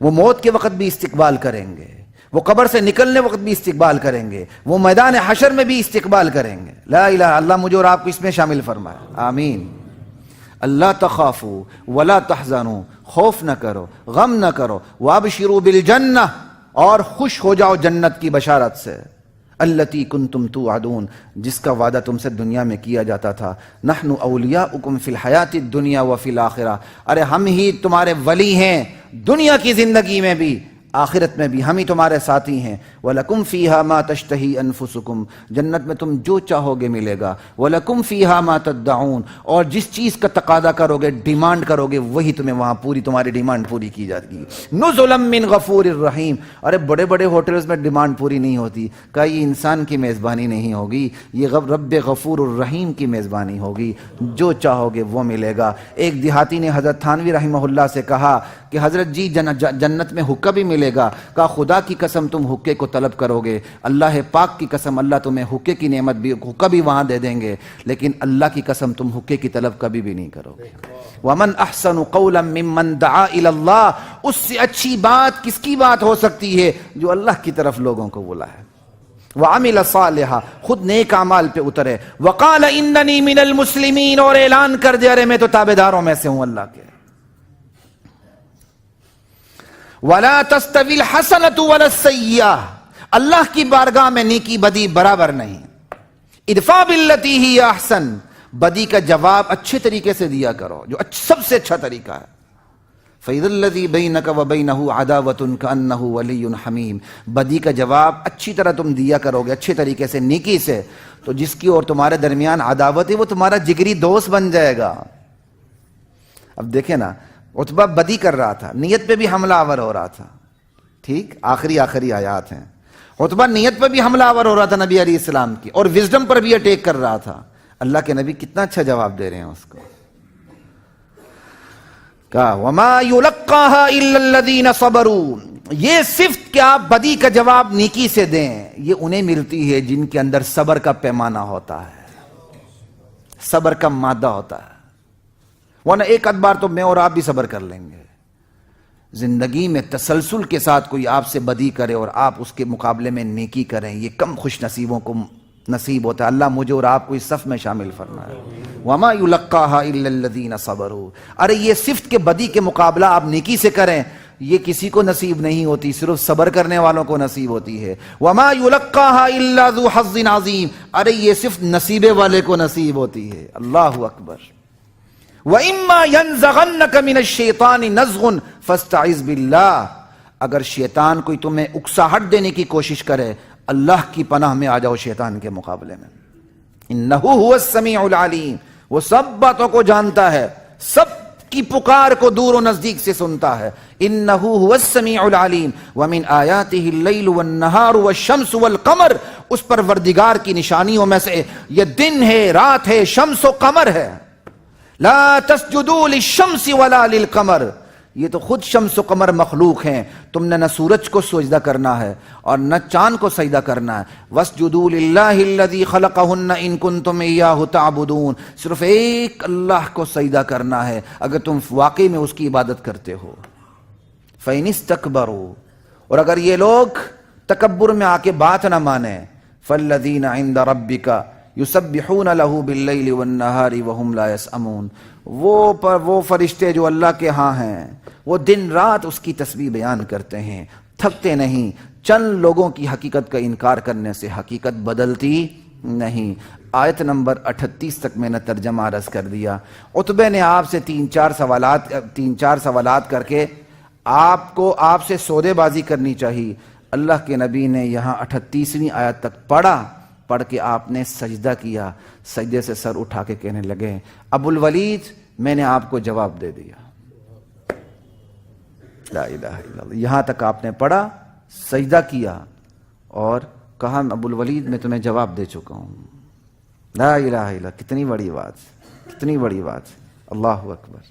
وہ موت کے وقت بھی استقبال کریں گے، وہ قبر سے نکلنے وقت بھی استقبال کریں گے، وہ میدان حشر میں بھی استقبال کریں گے. لا الہ، اللہ مجھے اور آپ کو اس میں شامل فرمائے، آمین. اللہ تخافوا ولا تحزنوا، خوف نہ کرو، غم نہ کرو. وابشروا بالجنہ، اور خوش ہو جاؤ جنت کی بشارت سے. التی کنتم توعدون، جس کا وعدہ تم سے دنیا میں کیا جاتا تھا. نحن اولیاؤکم فی الحیات الدنیا وفی الآخرہ، ارے ہم ہی تمہارے ولی ہیں دنیا کی زندگی میں بھی، آخرت میں بھی ہم ہی تمہارے ساتھی ہیں. وَلَكُمْ فِيهَا مَا تَشْتَهِي أَنفُسُكُمْ، جنت میں تم جو چاہو گے ملے گا. وَلَكُمْ فِيهَا مَا تَدَّعُونَ، اور جس چیز کا تقاضا کرو گے، ڈیمانڈ کرو گے، وہی تمہیں وہاں پوری تمہاری ڈیمانڈ پوری کی جائے گی. نُزُلًا مِّن غَفُورٍ رَحِيمٍ، ارے بڑے بڑے ہوٹلز میں ڈیمانڈ پوری نہیں ہوتی، کہا یہ انسان کی میزبانی نہیں ہوگی، یہ رب غفور الرحیم کی میزبانی ہوگی، جو چاہو گے وہ ملے گا. ایک دیہاتی نے حضرت تھانوی رحمہ اللہ سے کہا کہ حضرت جی جنت میں حقہ بھی ملے گا. کہا خدا کی قسم تم حقے کو طلب کرو گے، اللہ پاک کی قسم اللہ تمہیں حقے کی نعمت بھی، حقہ بھی وہاں دے دیں گے، لیکن اللہ کی قسم تم حقے کی طلب کبھی بھی نہیں کرو گے. وَمَنْ أَحْسَنُ قَوْلًا مِّمَّنْ دَعَا إِلَى اللَّهِ، اس سے اچھی بات کس کی بات ہو سکتی ہے جو اللہ کی طرف لوگوں کو بلائے. وَعَمِلَ صَالِحًا، خود نیک اعمال پہ اترے. وَقَالَ إِنَّنِي مِنَ الْمُسْلِمِينَ، اور اعلان کر دیا ارے میں تو تابعداروں میں سے ہوں اللہ کے. وَلَا تَسْتَوِي الْحَسَنَةُ وَلَا السَّيِّئَةُ، اللہ کی بارگاہ میں نیکی بدی برابر نہیں. ادفع باللتی ہی احسن، بدی کا جواب اچھے طریقے سے دیا کرو، جو سب سے اچھا طریقہ ہے. فَإِذَا الَّذِي بَيْنَكَ وَبَيْنَهُ عَدَاوَةٌ كَأَنَّهُ وَلِيٌّ حَمِيمٌ، بدی کا جواب اچھی طرح تم دیا کرو گے، اچھے طریقے سے، نیکی سے، تو جس کی اور تمہارے درمیان عداوت ہے وہ تمہارا جگری دوست بن جائے گا. اب دیکھیں نا، عتبہ بدی کر رہا تھا، نیت پہ بھی حملہ آور ہو رہا تھا. ٹھیک، آخری آیات ہیں. عتبہ نیت پہ بھی حملہ آور ہو رہا تھا نبی علیہ السلام کی، اور وزڈم پر بھی اٹیک کر رہا تھا. اللہ کے نبی کتنا اچھا جواب دے رہے ہیں اس کو. کہا وَمَا يُلَقَّاهَا إِلَّا الَّذِينَ صَبَرُوا، یہ صرف کہ آپ بدی کا جواب نیکی سے دیں، یہ انہیں ملتی ہے جن کے اندر صبر کا پیمانہ ہوتا ہے، صبر کا مادہ ہوتا ہے. ورنہ ایک آدھ بار تو میں اور آپ بھی صبر کر لیں گے. زندگی میں تسلسل کے ساتھ کوئی آپ سے بدی کرے اور آپ اس کے مقابلے میں نیکی کریں، یہ کم خوش نصیبوں کو نصیب ہوتا ہے. اللہ مجھے اور آپ کو اس صف میں شامل فرمائے. وَمَا يُلَقَّاهَا إِلَّا الَّذِينَ صَبَرُوا، ارے یہ صفت کے بدی کے مقابلہ آپ نیکی سے کریں، یہ کسی کو نصیب نہیں ہوتی، صرف صبر کرنے والوں کو نصیب ہوتی ہے. وَمَا يُلَقَّاهَا إِلَّا ذُو حَظٍّ عَظِيمٍ، ارے یہ صرف نصیبے والے کو نصیب ہوتی ہے. اللہ اکبر. وَإِمَّا يَنزَغَنَّكَ مِنَ الشَّيْطَانِ نَزْغٌ فَاسْتَعِذْ بِاللَّهِ، اگر شیطان کوئی تمہیں اکساہٹ دینے کی کوشش کرے، اللہ کی پناہ میں آ جاؤ شیطان کے مقابلے میں. إِنَّهُ هُوَ السَّمِيعُ الْعَلِيمُ، وہ سب باتوں کو جانتا ہے، سب کی پکار کو دور و نزدیک سے سنتا ہے. إِنَّهُ هُوَ السَّمِيعُ الْعَلِيمُ وَمِنْ آيَاتِهِ اللَّيْلُ وَالنَّهَارُ وَالشَّمْسُ وَالْقَمَرُ، اس پروردگار کی نشانیوں میں سے یہ دن ہے، رات ہے، شمس و قمر ہے. لا تسجدوا للشمس ولا للقمر، یہ تو خود شمس و قمر مخلوق ہیں، تم نے نہ سورج کو سجدہ کرنا ہے اور نہ چاند کو سجدہ کرنا ہے. واسجدوا للہ الذی خلقہن ان کنتم ایاہ تعبدون، صرف ایک اللہ کو سجدہ کرنا ہے اگر تم واقعی میں اس کی عبادت کرتے ہو. فإن استکبروا، اور اگر یہ لوگ تکبر میں آ کے بات نہ مانیں، فالذین عند ربک یسبحون لہ باللیل والنہار وہم لا یسأمون، وہ فرشتے جو اللہ کے ہاں ہیں وہ دن رات اس کی تسبیح بیان کرتے ہیں، تھکتے نہیں. چند لوگوں کی حقیقت کا انکار کرنے سے حقیقت بدلتی نہیں. آیت نمبر 38 تک میں نے ترجمہ عرض کر دیا. عتبہ نے آپ سے تین چار سوالات کر کے آپ سے سودے بازی کرنی چاہیے. اللہ کے نبی نے یہاں 38ویں آیت تک پڑھ کے آپ نے سجدہ کیا، سجدے سے سر اٹھا کے کہنے لگے ابو الولید میں نے آپ کو جواب دے دیا. لا الہ الا اللہ. یہاں تک آپ نے پڑھا، سجدہ کیا اور کہا ابو الولید میں تمہیں جواب دے چکا ہوں. لا الہ الا اللہ. کتنی بڑی بات، کتنی بڑی بات. اللہ اکبر،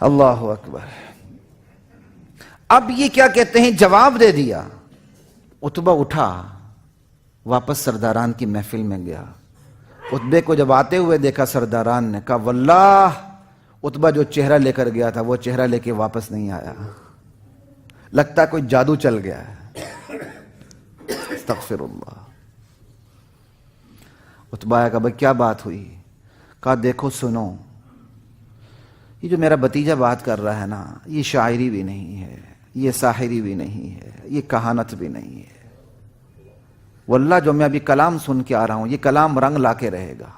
اللہ اکبر. اب یہ کیا کہتے ہیں، جواب دے دیا. عتبہ اٹھا، واپس سرداران کی محفل میں گیا. عتبے کو جب آتے ہوئے دیکھا سرداران نے کہا واللہ عتبہ جو چہرہ لے کر گیا تھا وہ چہرہ لے کے واپس نہیں آیا، لگتا ہے کوئی جادو چل گیا ہے. استغفر اللہ. عتبہ آیا، کہا بھائی کیا بات ہوئی؟ کہا دیکھو سنو، یہ جو میرا بھتیجا بات کر رہا ہے نا، یہ شاعری بھی نہیں ہے، یہ ساحری بھی نہیں ہے، یہ کہانت بھی نہیں ہے. واللہ جو میں ابھی کلام سن کے آ رہا ہوں یہ کلام رنگ لا کے رہے گا.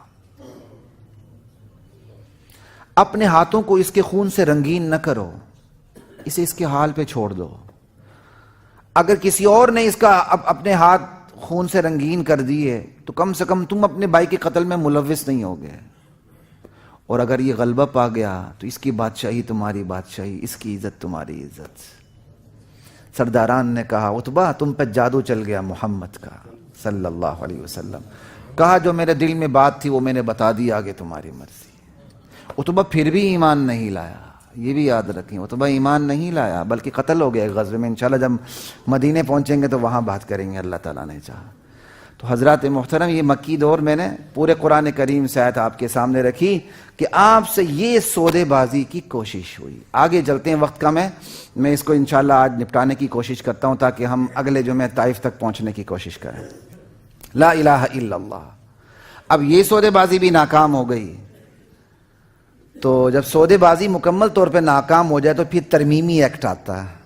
اپنے ہاتھوں کو اس کے خون سے رنگین نہ کرو، اسے اس کے حال پہ چھوڑ دو. اگر کسی اور نے اس کا اپنے ہاتھ خون سے رنگین کر دیے تو کم سے کم تم اپنے بھائی کے قتل میں ملوث نہیں ہوگے. اور اگر یہ غلبہ پا گیا تو اس کی بادشاہی تمہاری بادشاہی، اس کی عزت تمہاری عزت. سرداران نے کہا عتبہ تم پہ جادو چل گیا محمد کا صلی اللہ علیہ وسلم. کہا جو میرے دل میں بات تھی وہ میں نے بتا دی، آگے تمہاری مرضی. عتبہ پھر بھی ایمان نہیں لایا، یہ بھی یاد رکھیں. عتبہ ایمان نہیں لایا بلکہ قتل ہو گیا ایک غزوے میں. انشاءاللہ جب مدینے پہنچیں گے تو وہاں بات کریں گے، اللہ تعالیٰ نے چاہا. تو حضرات محترم، یہ مکی دور میں نے پورے قرآن کریم سے آیت آپ کے سامنے رکھی کہ آپ سے یہ سودے بازی کی کوشش ہوئی. آگے چلتے ہیں، وقت کم ہے، میں اس کو انشاءاللہ آج نپٹانے کی کوشش کرتا ہوں تاکہ ہم اگلے جمعے طائف تک پہنچنے کی کوشش کریں. لا الہ الا اللہ. اب یہ سودے بازی بھی ناکام ہو گئی. تو جب سودے بازی مکمل طور پہ ناکام ہو جائے تو پھر ترمیمی ایکٹ آتا ہے،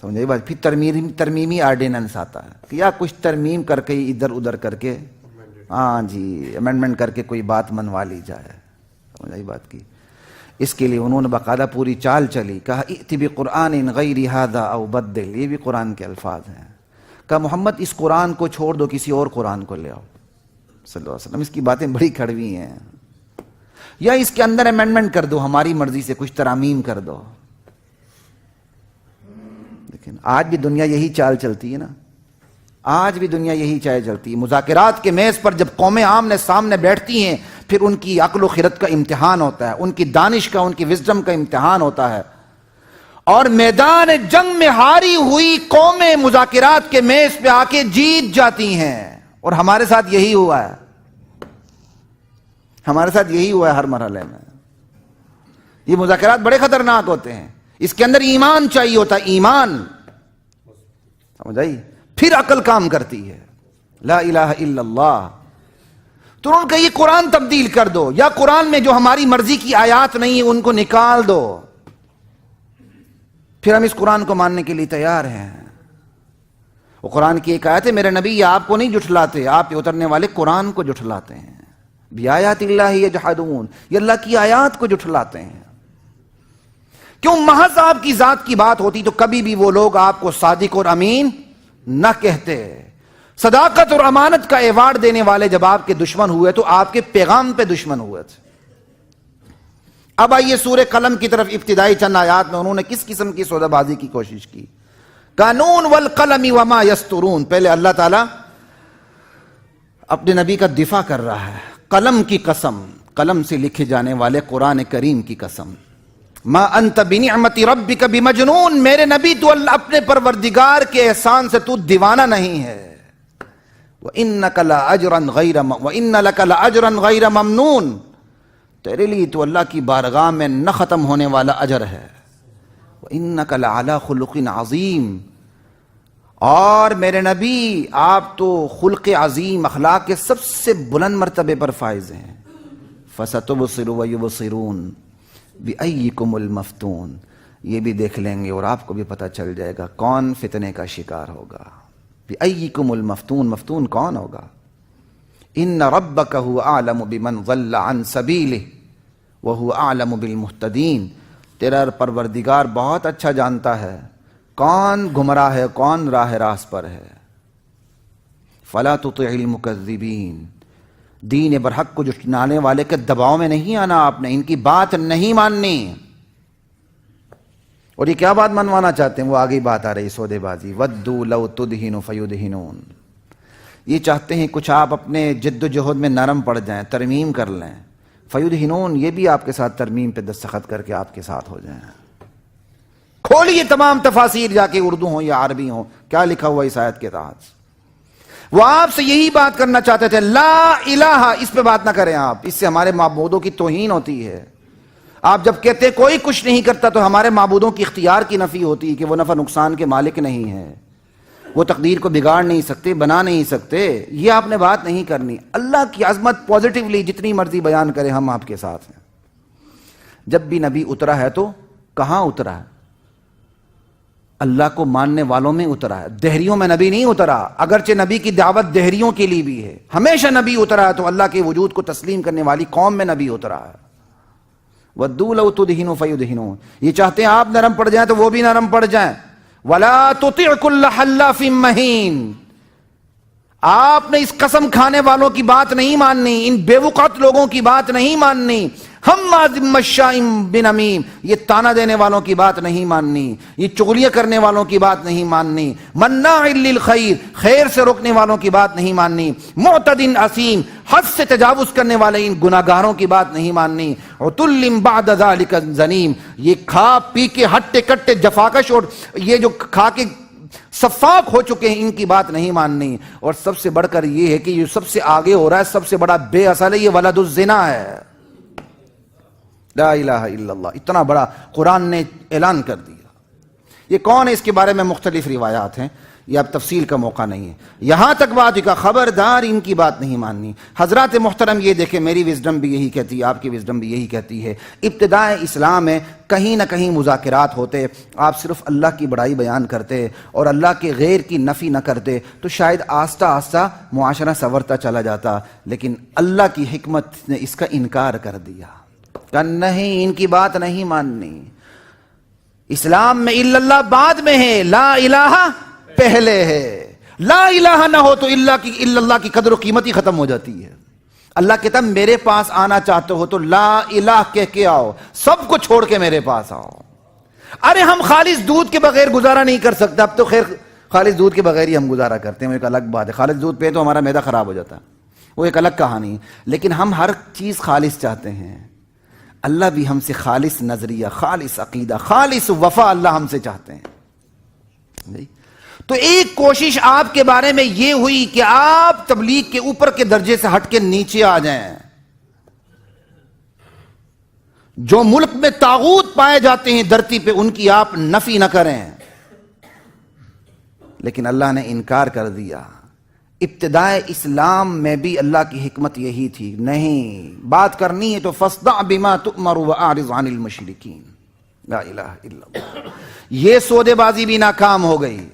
سمجھے بات؟ پھر ترمیمی آرڈیننس آتا ہے کہ یا کچھ ترمیم کر کے ادھر ادھر کر کے، ہاں جی امینڈمنٹ کر کے کوئی بات منوا لی جائے. سمجھائی بات کی؟ اس کے لیے انہوں نے باقاعدہ پوری چال چلی. کہا ائت بقرآن غیر ھذا او بدل، یہ بھی قرآن کے الفاظ ہیں. کہا محمد اس قرآن کو چھوڑ دو، کسی اور قرآن کو لے آؤ صلی اللہ علیہ وسلم. اس کی باتیں بڑی کڑوی ہیں. یا اس کے اندر امینڈمنٹ کر دو، ہماری مرضی سے کچھ ترامیم کر دو. لیکن آج بھی دنیا یہی چال چلتی ہے نا، آج بھی دنیا یہی چال چلتی ہے. مذاکرات کے میز پر جب قومیں آمنے سامنے بیٹھتی ہیں پھر ان کی عقل و خرد کا امتحان ہوتا ہے، ان کی دانش کا، ان کی وزڈم کا امتحان ہوتا ہے. اور میدان جنگ میں ہاری ہوئی قومیں مذاکرات کے میز پہ آ کے جیت جاتی ہیں. اور ہمارے ساتھ یہی ہوا ہے، ہمارے ساتھ یہی ہوا ہے ہر مرحلے میں. یہ مذاکرات بڑے خطرناک ہوتے ہیں، اس کے اندر ایمان چاہیے ہوتا ہے، ایمان. سمجھ آئی؟ پھر عقل کام کرتی ہے. لا الہ الا اللہ. تو ان کا یہ قرآن تبدیل کر دو، یا قرآن میں جو ہماری مرضی کی آیات نہیں ہیں ان کو نکال دو. پھر ہم اس قرآن کو ماننے کے لیے تیار ہیں. وہ قرآن کی ایک آیت ہے، میرے نبی یہ آپ کو نہیں جھٹلاتے، آپ پہ اترنے والے قرآن کو جھٹلاتے ہیں. بِآیاتِ اللہ یجحدون، یہ اللہ کی آیات کو جھٹلاتے ہیں. کیوں؟ محض آپ کی ذات کی بات ہوتی تو کبھی بھی وہ لوگ آپ کو صادق اور امین نہ کہتے. صداقت اور امانت کا ایوارڈ دینے والے جب آپ کے دشمن ہوئے تو آپ کے پیغام پہ دشمن ہوئے تھے. اب آئیے سورہ قلم کی طرف. ابتدائی چند آیات میں انہوں نے کس قسم کی سودہ بازی کی کوشش کی؟ قانون والقلم وما یسطرون. پہلے اللہ تعالیٰ اپنے نبی کا دفاع کر رہا ہے. قلم کی قسم، قلم سے لکھے جانے والے قرآن کریم کی قسم. ما انت بنعمت ربک بمجنون، میرے نبی تو اللہ اپنے پروردگار کے احسان سے تو دیوانہ نہیں ہے. وَإِنَّكَ لَأَجْرًا غَيْرَ مَمْنُونَ، تیرے لیے تو اللہ کی بارگاہ میں نہ ختم ہونے والا اجر ہے. وَإِنَّكَ لَعَلَىٰ خُلُقٍ عَظِيمٍ، اور میرے نبی آپ تو خلق عظیم، اخلاق کے سب سے بلند مرتبے پر فائز ہیں. فَسَتُبْصِرُ وَيُبْصِرُونَ بِأَيِّكُمُ الْمَفْتُونَ، یہ بھی دیکھ لیں گے اور آپ کو بھی پتہ چل جائے گا کون فتنے کا شکار ہوگا. بِأَيِّكُمُ الْمَفْتُونَ، مفتون کون ہوگا؟ إِنَّ رَبَّكَ هُوَ أَعْلَمُ بِمَنْ ضَلَّ عَنْ سَبِيلِهِ وَهُوَ أَعْلَمُ بِالْمُهْتَدِينَ، تیرا پروردگار بہت اچھا جانتا ہے کون گمراہ ہے، کون راہ راست پر ہے. فَلَا تُطِعِ الْمُكَذِّبِينَ، دین برحق کو جھٹلانے والے کے دباؤ میں نہیں آنا، آپ نے ان کی بات نہیں ماننی. اور یہ کیا بات منوانا چاہتے ہیں؟ وہ آگے بات آ رہی سودے بازی. وَدُّوا لَوْ تُدْهِنُ فَيُدْهِنُونَ، یہ چاہتے ہیں کچھ آپ اپنے جد و جہد میں نرم پڑ جائیں، ترمیم کر لیں. فَيُدْهِنُونَ، یہ بھی آپ کے ساتھ ترمیم پہ دستخط کر کے آپ کے ساتھ ہو جائیں. کھولیے تمام تفاسیر جا کے، اردو ہوں یا عربی ہوں، کیا لکھا ہوا اس آیت کے تحت. وہ آپ سے یہی بات کرنا چاہتے تھے، لا الہ، اس پہ بات نہ کریں آپ، اس سے ہمارے معبودوں کی توہین ہوتی ہے. آپ جب کہتے کوئی کچھ نہیں کرتا تو ہمارے معبودوں کی اختیار کی نفی ہوتی ہے کہ وہ نفع نقصان کے مالک نہیں ہے، وہ تقدیر کو بگاڑ نہیں سکتے، بنا نہیں سکتے. یہ آپ نے بات نہیں کرنی. اللہ کی عظمت پازیٹیولی جتنی مرضی بیان کرے، ہم آپ کے ساتھ ہیں. جب بھی نبی اترا ہے تو کہاں اترا ہے؟ اللہ کو ماننے والوں میں اترا ہے، دہریوں میں نبی نہیں اترا، اگرچہ نبی کی دعوت دہریوں کے لیے بھی ہے، ہمیشہ نبی اترا ہے تو اللہ کے وجود کو تسلیم کرنے والی قوم میں نبی اترا ہے۔ وَدُّوا لَوْ تُدْهِنُوا فَيُدْهِنُونَ، یہ چاہتے ہیں آپ نرم پڑ جائیں تو وہ بھی نرم پڑ جائیں۔ وَلَا تُطِعْ كُلَّ حَلَّافٍ مَّهِينٍ، آپ نے اس قسم کھانے والوں کی بات نہیں ماننی، ان بے وقت لوگوں کی بات نہیں ماننی، ہمازٍ مشاء بنمیم، یہ تانا دینے والوں کی بات نہیں ماننی، یہ چغلیاں کرنے والوں کی بات نہیں ماننی، مناع للخیر، خیر سے روکنے والوں کی بات نہیں ماننی، معتد اثیم، حد سے تجاوز کرنے والے ان گناہگاروں کی بات نہیں ماننی، عتل بعد ذلک زنیم، یہ کھا پی کے ہٹے کٹے جفاکش اور یہ جو کھا کے صفاق ہو چکے ہیں ان کی بات نہیں ماننی، اور سب سے بڑھ کر یہ ہے کہ یہ سب سے آگے ہو رہا ہے، سب سے بڑا بے اصل ہے، یہ ولد الزنا ہے۔ لا الہ الا اللہ، اتنا بڑا قرآن نے اعلان کر دیا۔ یہ کون ہے اس کے بارے میں مختلف روایات ہیں، یہ اب تفصیل کا موقع نہیں ہے، یہاں تک بات کا خبردار ان کی بات نہیں ماننی۔ حضرات محترم یہ دیکھیں، میری وزڈم بھی یہی کہتی ہے، آپ کی وزڈم بھی یہی کہتی ہے، ابتدائے اسلام میں کہیں نہ کہیں مذاکرات ہوتے، آپ صرف اللہ کی بڑائی بیان کرتے اور اللہ کے غیر کی نفی نہ کرتے تو شاید آہستہ آہستہ معاشرہ سنورتا چلا جاتا، لیکن اللہ کی حکمت نے اس کا انکار کر دیا کہ نہیں، ان کی بات نہیں ماننی۔ اسلام میں الا اللہ بعد میں ہے، لا الہ پہلے ہے، لا الہ نہ ہو تو الا اللہ کی قدر و قیمت ہی ختم ہو جاتی ہے۔ اللہ کہتا میرے پاس آنا چاہتے ہو تو لا الہ کہہ کے آؤ، سب کو چھوڑ کے میرے پاس آؤ۔ ارے ہم خالص دودھ کے بغیر گزارا نہیں کر سکتے، اب تو خیر خالص دودھ کے بغیر ہی ہم گزارا کرتے ہیں، وہ ایک الگ بات ہے، خالص دودھ پہ تو ہمارا معدہ خراب ہو جاتا ہے، وہ ایک الگ کہانی، لیکن ہم ہر چیز خالص چاہتے ہیں۔ اللہ بھی ہم سے خالص نظریہ، خالص عقیدہ، خالص وفا اللہ ہم سے چاہتے ہیں۔ تو ایک کوشش آپ کے بارے میں یہ ہوئی کہ آپ تبلیغ کے اوپر کے درجے سے ہٹ کے نیچے آ جائیں۔ جو ملک میں طاغوت پائے جاتے ہیں دھرتی پہ ان کی آپ نفی نہ کریں، لیکن اللہ نے انکار کر دیا۔ ابتدائے اسلام میں بھی اللہ کی حکمت یہی تھی، نہیں بات کرنی ہے تو فاصدع بما تؤمر واعرض عن المشرکین، لا الہ الا اللہ۔ یہ سودے بازی بھی ناکام ہو گئی،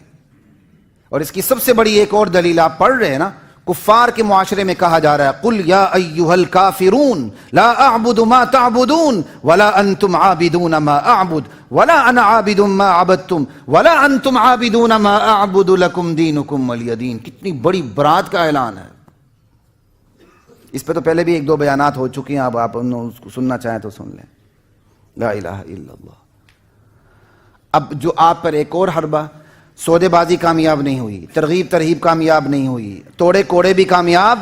اور اس کی سب سے بڑی ایک اور دلیل آپ پڑھ رہے ہیں نا، کفار کے معاشرے میں کہا جا رہا ہے قل یا ایھا الکافرون لا اعبد ما تعبدون ولا انتم عابدون ما اعبد ولا انا عابد ما عبدتم ولا انتم عابدون ما اعبد لکم دینکم ولی دین۔ کتنی بڑی برات کا اعلان ہے۔ اس پہ تو پہلے بھی ایک دو بیانات ہو چکی ہیں، اب آپ اس کو سننا چاہیں تو سن لیں۔ لا الہ الا اللہ۔ اب جو آپ پر ایک اور حربہ، سودے بازی کامیاب نہیں ہوئی، ترغیب ترہیب کامیاب نہیں ہوئی، توڑے کوڑے بھی کامیاب،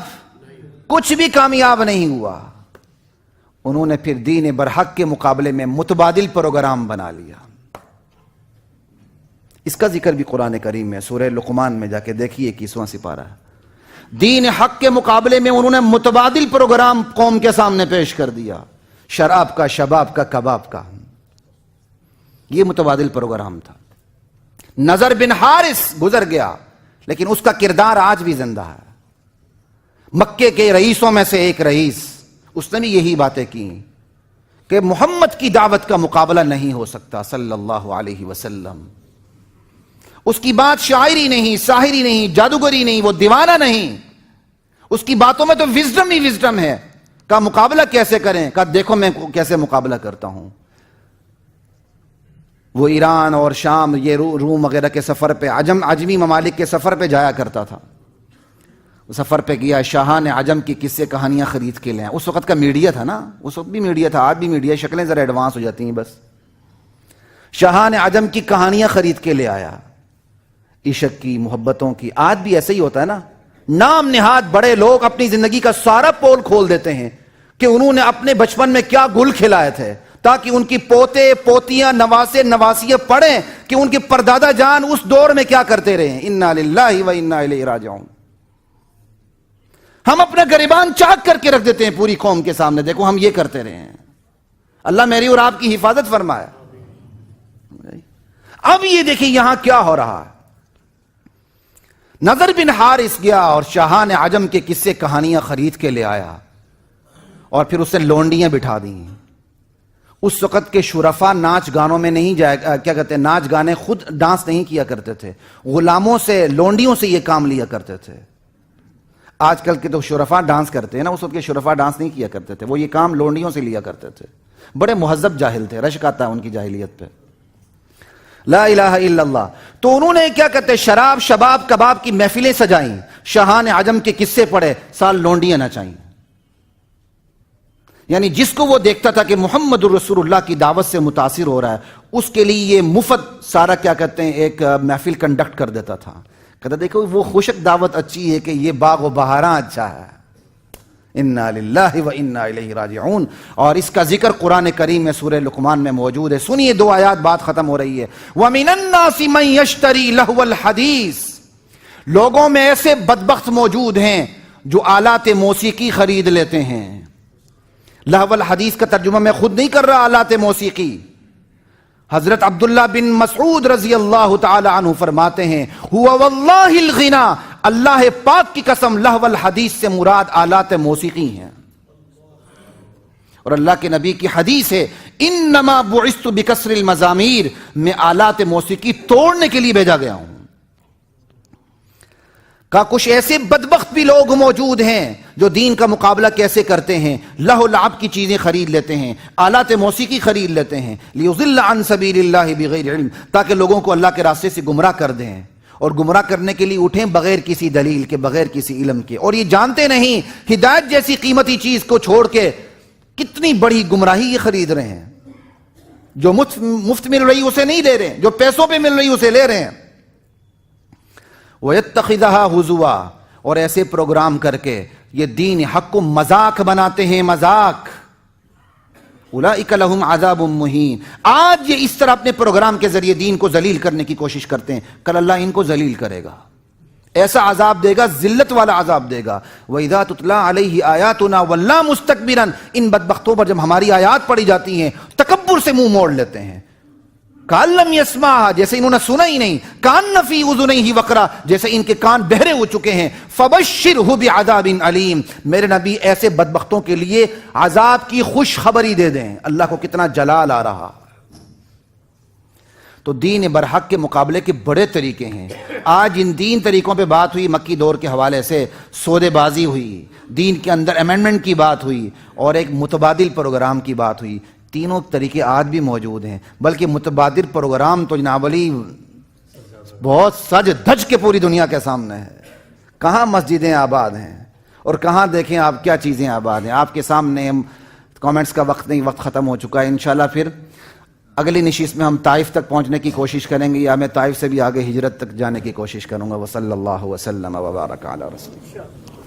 کچھ بھی کامیاب نہیں ہوا، انہوں نے پھر دین برحق کے مقابلے میں متبادل پروگرام بنا لیا۔ اس کا ذکر بھی قرآن کریم میں سورہ لقمان میں جا کے دیکھیے 21واں سپارہ ہے۔ دین حق کے مقابلے میں انہوں نے متبادل پروگرام قوم کے سامنے پیش کر دیا، شراب کا، شباب کا، کباب کا، یہ متبادل پروگرام تھا۔ نظر بن حارث گزر گیا لیکن اس کا کردار آج بھی زندہ ہے، مکے کے رئیسوں میں سے ایک رئیس، اس نے بھی یہی باتیں کی کہ محمد کی دعوت کا مقابلہ نہیں ہو سکتا صلی اللہ علیہ وسلم۔ اس کی بات شاعری نہیں، ساحری نہیں، جادوگری نہیں، وہ دیوانہ نہیں، اس کی باتوں میں تو وزڈم ہی وزڈم ہے۔ کا مقابلہ کیسے کریں؟ کہا دیکھو میں کیسے مقابلہ کرتا ہوں۔ وہ ایران اور شام، یہ روم وغیرہ کے سفر پہ، عجمی ممالک کے سفر پہ جایا کرتا تھا۔ وہ سفر پہ گیا، شاہان عجم کی قصے کہانیاں خرید کے لے آئے۔ اس وقت کا میڈیا تھا نا، اس وقت بھی میڈیا تھا، آج بھی میڈیا، شکلیں ذرا ایڈوانس ہو جاتی ہیں بس۔ شاہان عجم کی کہانیاں خرید کے لے آیا، عشق کی، محبتوں کی۔ آج بھی ایسے ہی ہوتا ہے نا، نام نہاد بڑے لوگ اپنی زندگی کا سارا پول کھول دیتے ہیں کہ انہوں نے اپنے بچپن میں کیا گل کھلائے تھے، تاکہ ان کی پوتے پوتیاں نواسے نواسیاں پڑھیں کہ ان کے پردادا جان اس دور میں کیا کرتے رہے ہیں۔ انا للہ و انا الیہ راجعون۔ ہم اپنا گریبان چاک کر کے رکھ دیتے ہیں پوری قوم کے سامنے، دیکھو ہم یہ کرتے رہے ہیں۔ اللہ میری اور آپ کی حفاظت فرمائے۔ اب یہ دیکھیں یہاں کیا ہو رہا ہے۔ نظر بن حارث گیا اور شاہان عجم کے قصے کہانیاں خرید کے لے آیا، اور پھر اس نے لونڈیاں بٹھا دیں، اس وقت کے شرفا ناچ گانوں میں نہیں کیا کہتے ہیں، ناچ گانے خود ڈانس نہیں کیا کرتے تھے، غلاموں سے، لونڈیوں سے یہ کام لیا کرتے تھے۔ آج کل کے تو شرفا ڈانس کرتے ہیں نا، اس وقت کے شرفا ڈانس نہیں کیا کرتے تھے، وہ یہ کام لونڈیوں سے لیا کرتے تھے۔ بڑے مہذب جاہل تھے، رشک آتا ہے ان کی جاہلیت پہ۔ لا الہ الا اللہ۔ تو انہوں نے کیا کہتے ہیں، شراب، شباب، کباب کی محفلیں سجائیں، شاہان عجم کے قصے پڑھے، سال لونڈیاں نچائیں۔ یعنی جس کو وہ دیکھتا تھا کہ محمد الرسول اللہ کی دعوت سے متاثر ہو رہا ہے، اس کے لیے یہ مفت سارا کیا کہتے ہیں ایک محفل کنڈکٹ کر دیتا تھا۔ کہتا دیکھو وہ خوشک دعوت اچھی ہے کہ یہ باغ و بہاراں اچھا ہے۔ انا للہ و انا الیہ راجعون۔ اور اس کا ذکر قرآن کریم میں سورہ لقمان میں موجود ہے۔ سنیے 2 آیات بات ختم ہو رہی ہے۔ وَمِنَ النَّاسِ مَن يَشْتَرِي لَهْوَ الْحَدِيثِ۔ لوگوں میں ایسے بدبخت موجود ہیں جو آلات موسیقی خرید لیتے ہیں۔ لہو الحدیث کا ترجمہ میں خود نہیں کر رہا، آلات موسیقی۔ حضرت عبداللہ بن مسعود رضی اللہ تعالی عنہ فرماتے ہیں، ہوا واللہ الغنا، اللہ پاک کی قسم، لہو الحدیث سے مراد آلات موسیقی ہیں۔ اور اللہ کے نبی کی حدیث ہے، انما بعثت بکسر المزامیر، میں آلات موسیقی توڑنے کے لیے بھیجا گیا ہوں۔ کہ کچھ ایسے بدبخت بھی لوگ موجود ہیں جو دین کا مقابلہ کیسے کرتے ہیں، لہو لعب کی چیزیں خرید لیتے ہیں، آلات موسیقی خرید لیتے ہیں، لیضل عن سبیل اللہ بغیر علم، تاکہ لوگوں کو اللہ کے راستے سے گمراہ کر دیں، اور گمراہ کرنے کے لیے اٹھیں بغیر کسی دلیل کے، بغیر کسی علم کے، اور یہ جانتے نہیں ہدایت جیسی قیمتی چیز کو چھوڑ کے کتنی بڑی گمراہی یہ خرید رہے ہیں۔ جو مفت مل رہی اسے نہیں لے رہے، جو پیسوں پہ مل رہی اسے لے رہے ہیں۔ وَيَتَّخِذَهَا هُزُوًا، اور ایسے پروگرام کر کے یہ دین حق کو مذاق بناتے ہیں، مذاق۔ اولئک لہم عذاب مہین، آج یہ اس طرح اپنے پروگرام کے ذریعے دین کو ذلیل کرنے کی کوشش کرتے ہیں، کل اللہ ان کو ذلیل کرے گا، ایسا عذاب دے گا، ذلت والا عذاب دے گا۔ وَإِذَا تُتْلَىٰ عَلَيْهِ آيَاتُنَا وَلَّىٰ مُسْتَكْبِرًا، ان بدبختوں پر جب ہماری آیات پڑھی جاتی ہیں تکبر سے منہ موڑ لیتے ہیں۔ کَأَن لَّمْ يَسْمَعْهَا، جیسے انہوں نے سنا ہی نہیں، کَأَنَّ فِي أُذُنَيْهِ وَقْرًا، جیسے ان کے کان بہرے ہو چکے ہیں۔ فَبَشِّرْهُ بِعَذَابٍ أَلِيمٍ، میرے نبی ایسے بدبختوں کے لیے عذاب کی خوشخبری دے دیں۔ اللہ کو کتنا جلال آ رہا۔ تو دین برحق کے مقابلے کے بڑے طریقے ہیں۔ آج ان 3 طریقوں پہ بات ہوئی، مکی دور کے حوالے سے سودے بازی ہوئی، دین کے اندر امینڈمنٹ کی بات ہوئی، اور ایک متبادل پروگرام کی بات ہوئی۔ تینوں طریقے آج بھی موجود ہیں، بلکہ متبادل پروگرام تو جناب علی بہت سج دھج کے پوری دنیا کے سامنے ہے۔ کہاں مسجدیں آباد ہیں، اور کہاں دیکھیں آپ کیا چیزیں آباد ہیں، آپ کے سامنے۔ کامنٹس کا وقت نہیں، وقت ختم ہو چکا ہے۔ انشاءاللہ پھر اگلی نشست میں ہم طائف تک پہنچنے کی کوشش کریں گے، یا میں طائف سے بھی آگے ہجرت تک جانے کی کوشش کروں گا۔ وصلی اللہ وسلم وبارک علی رسول اللہ۔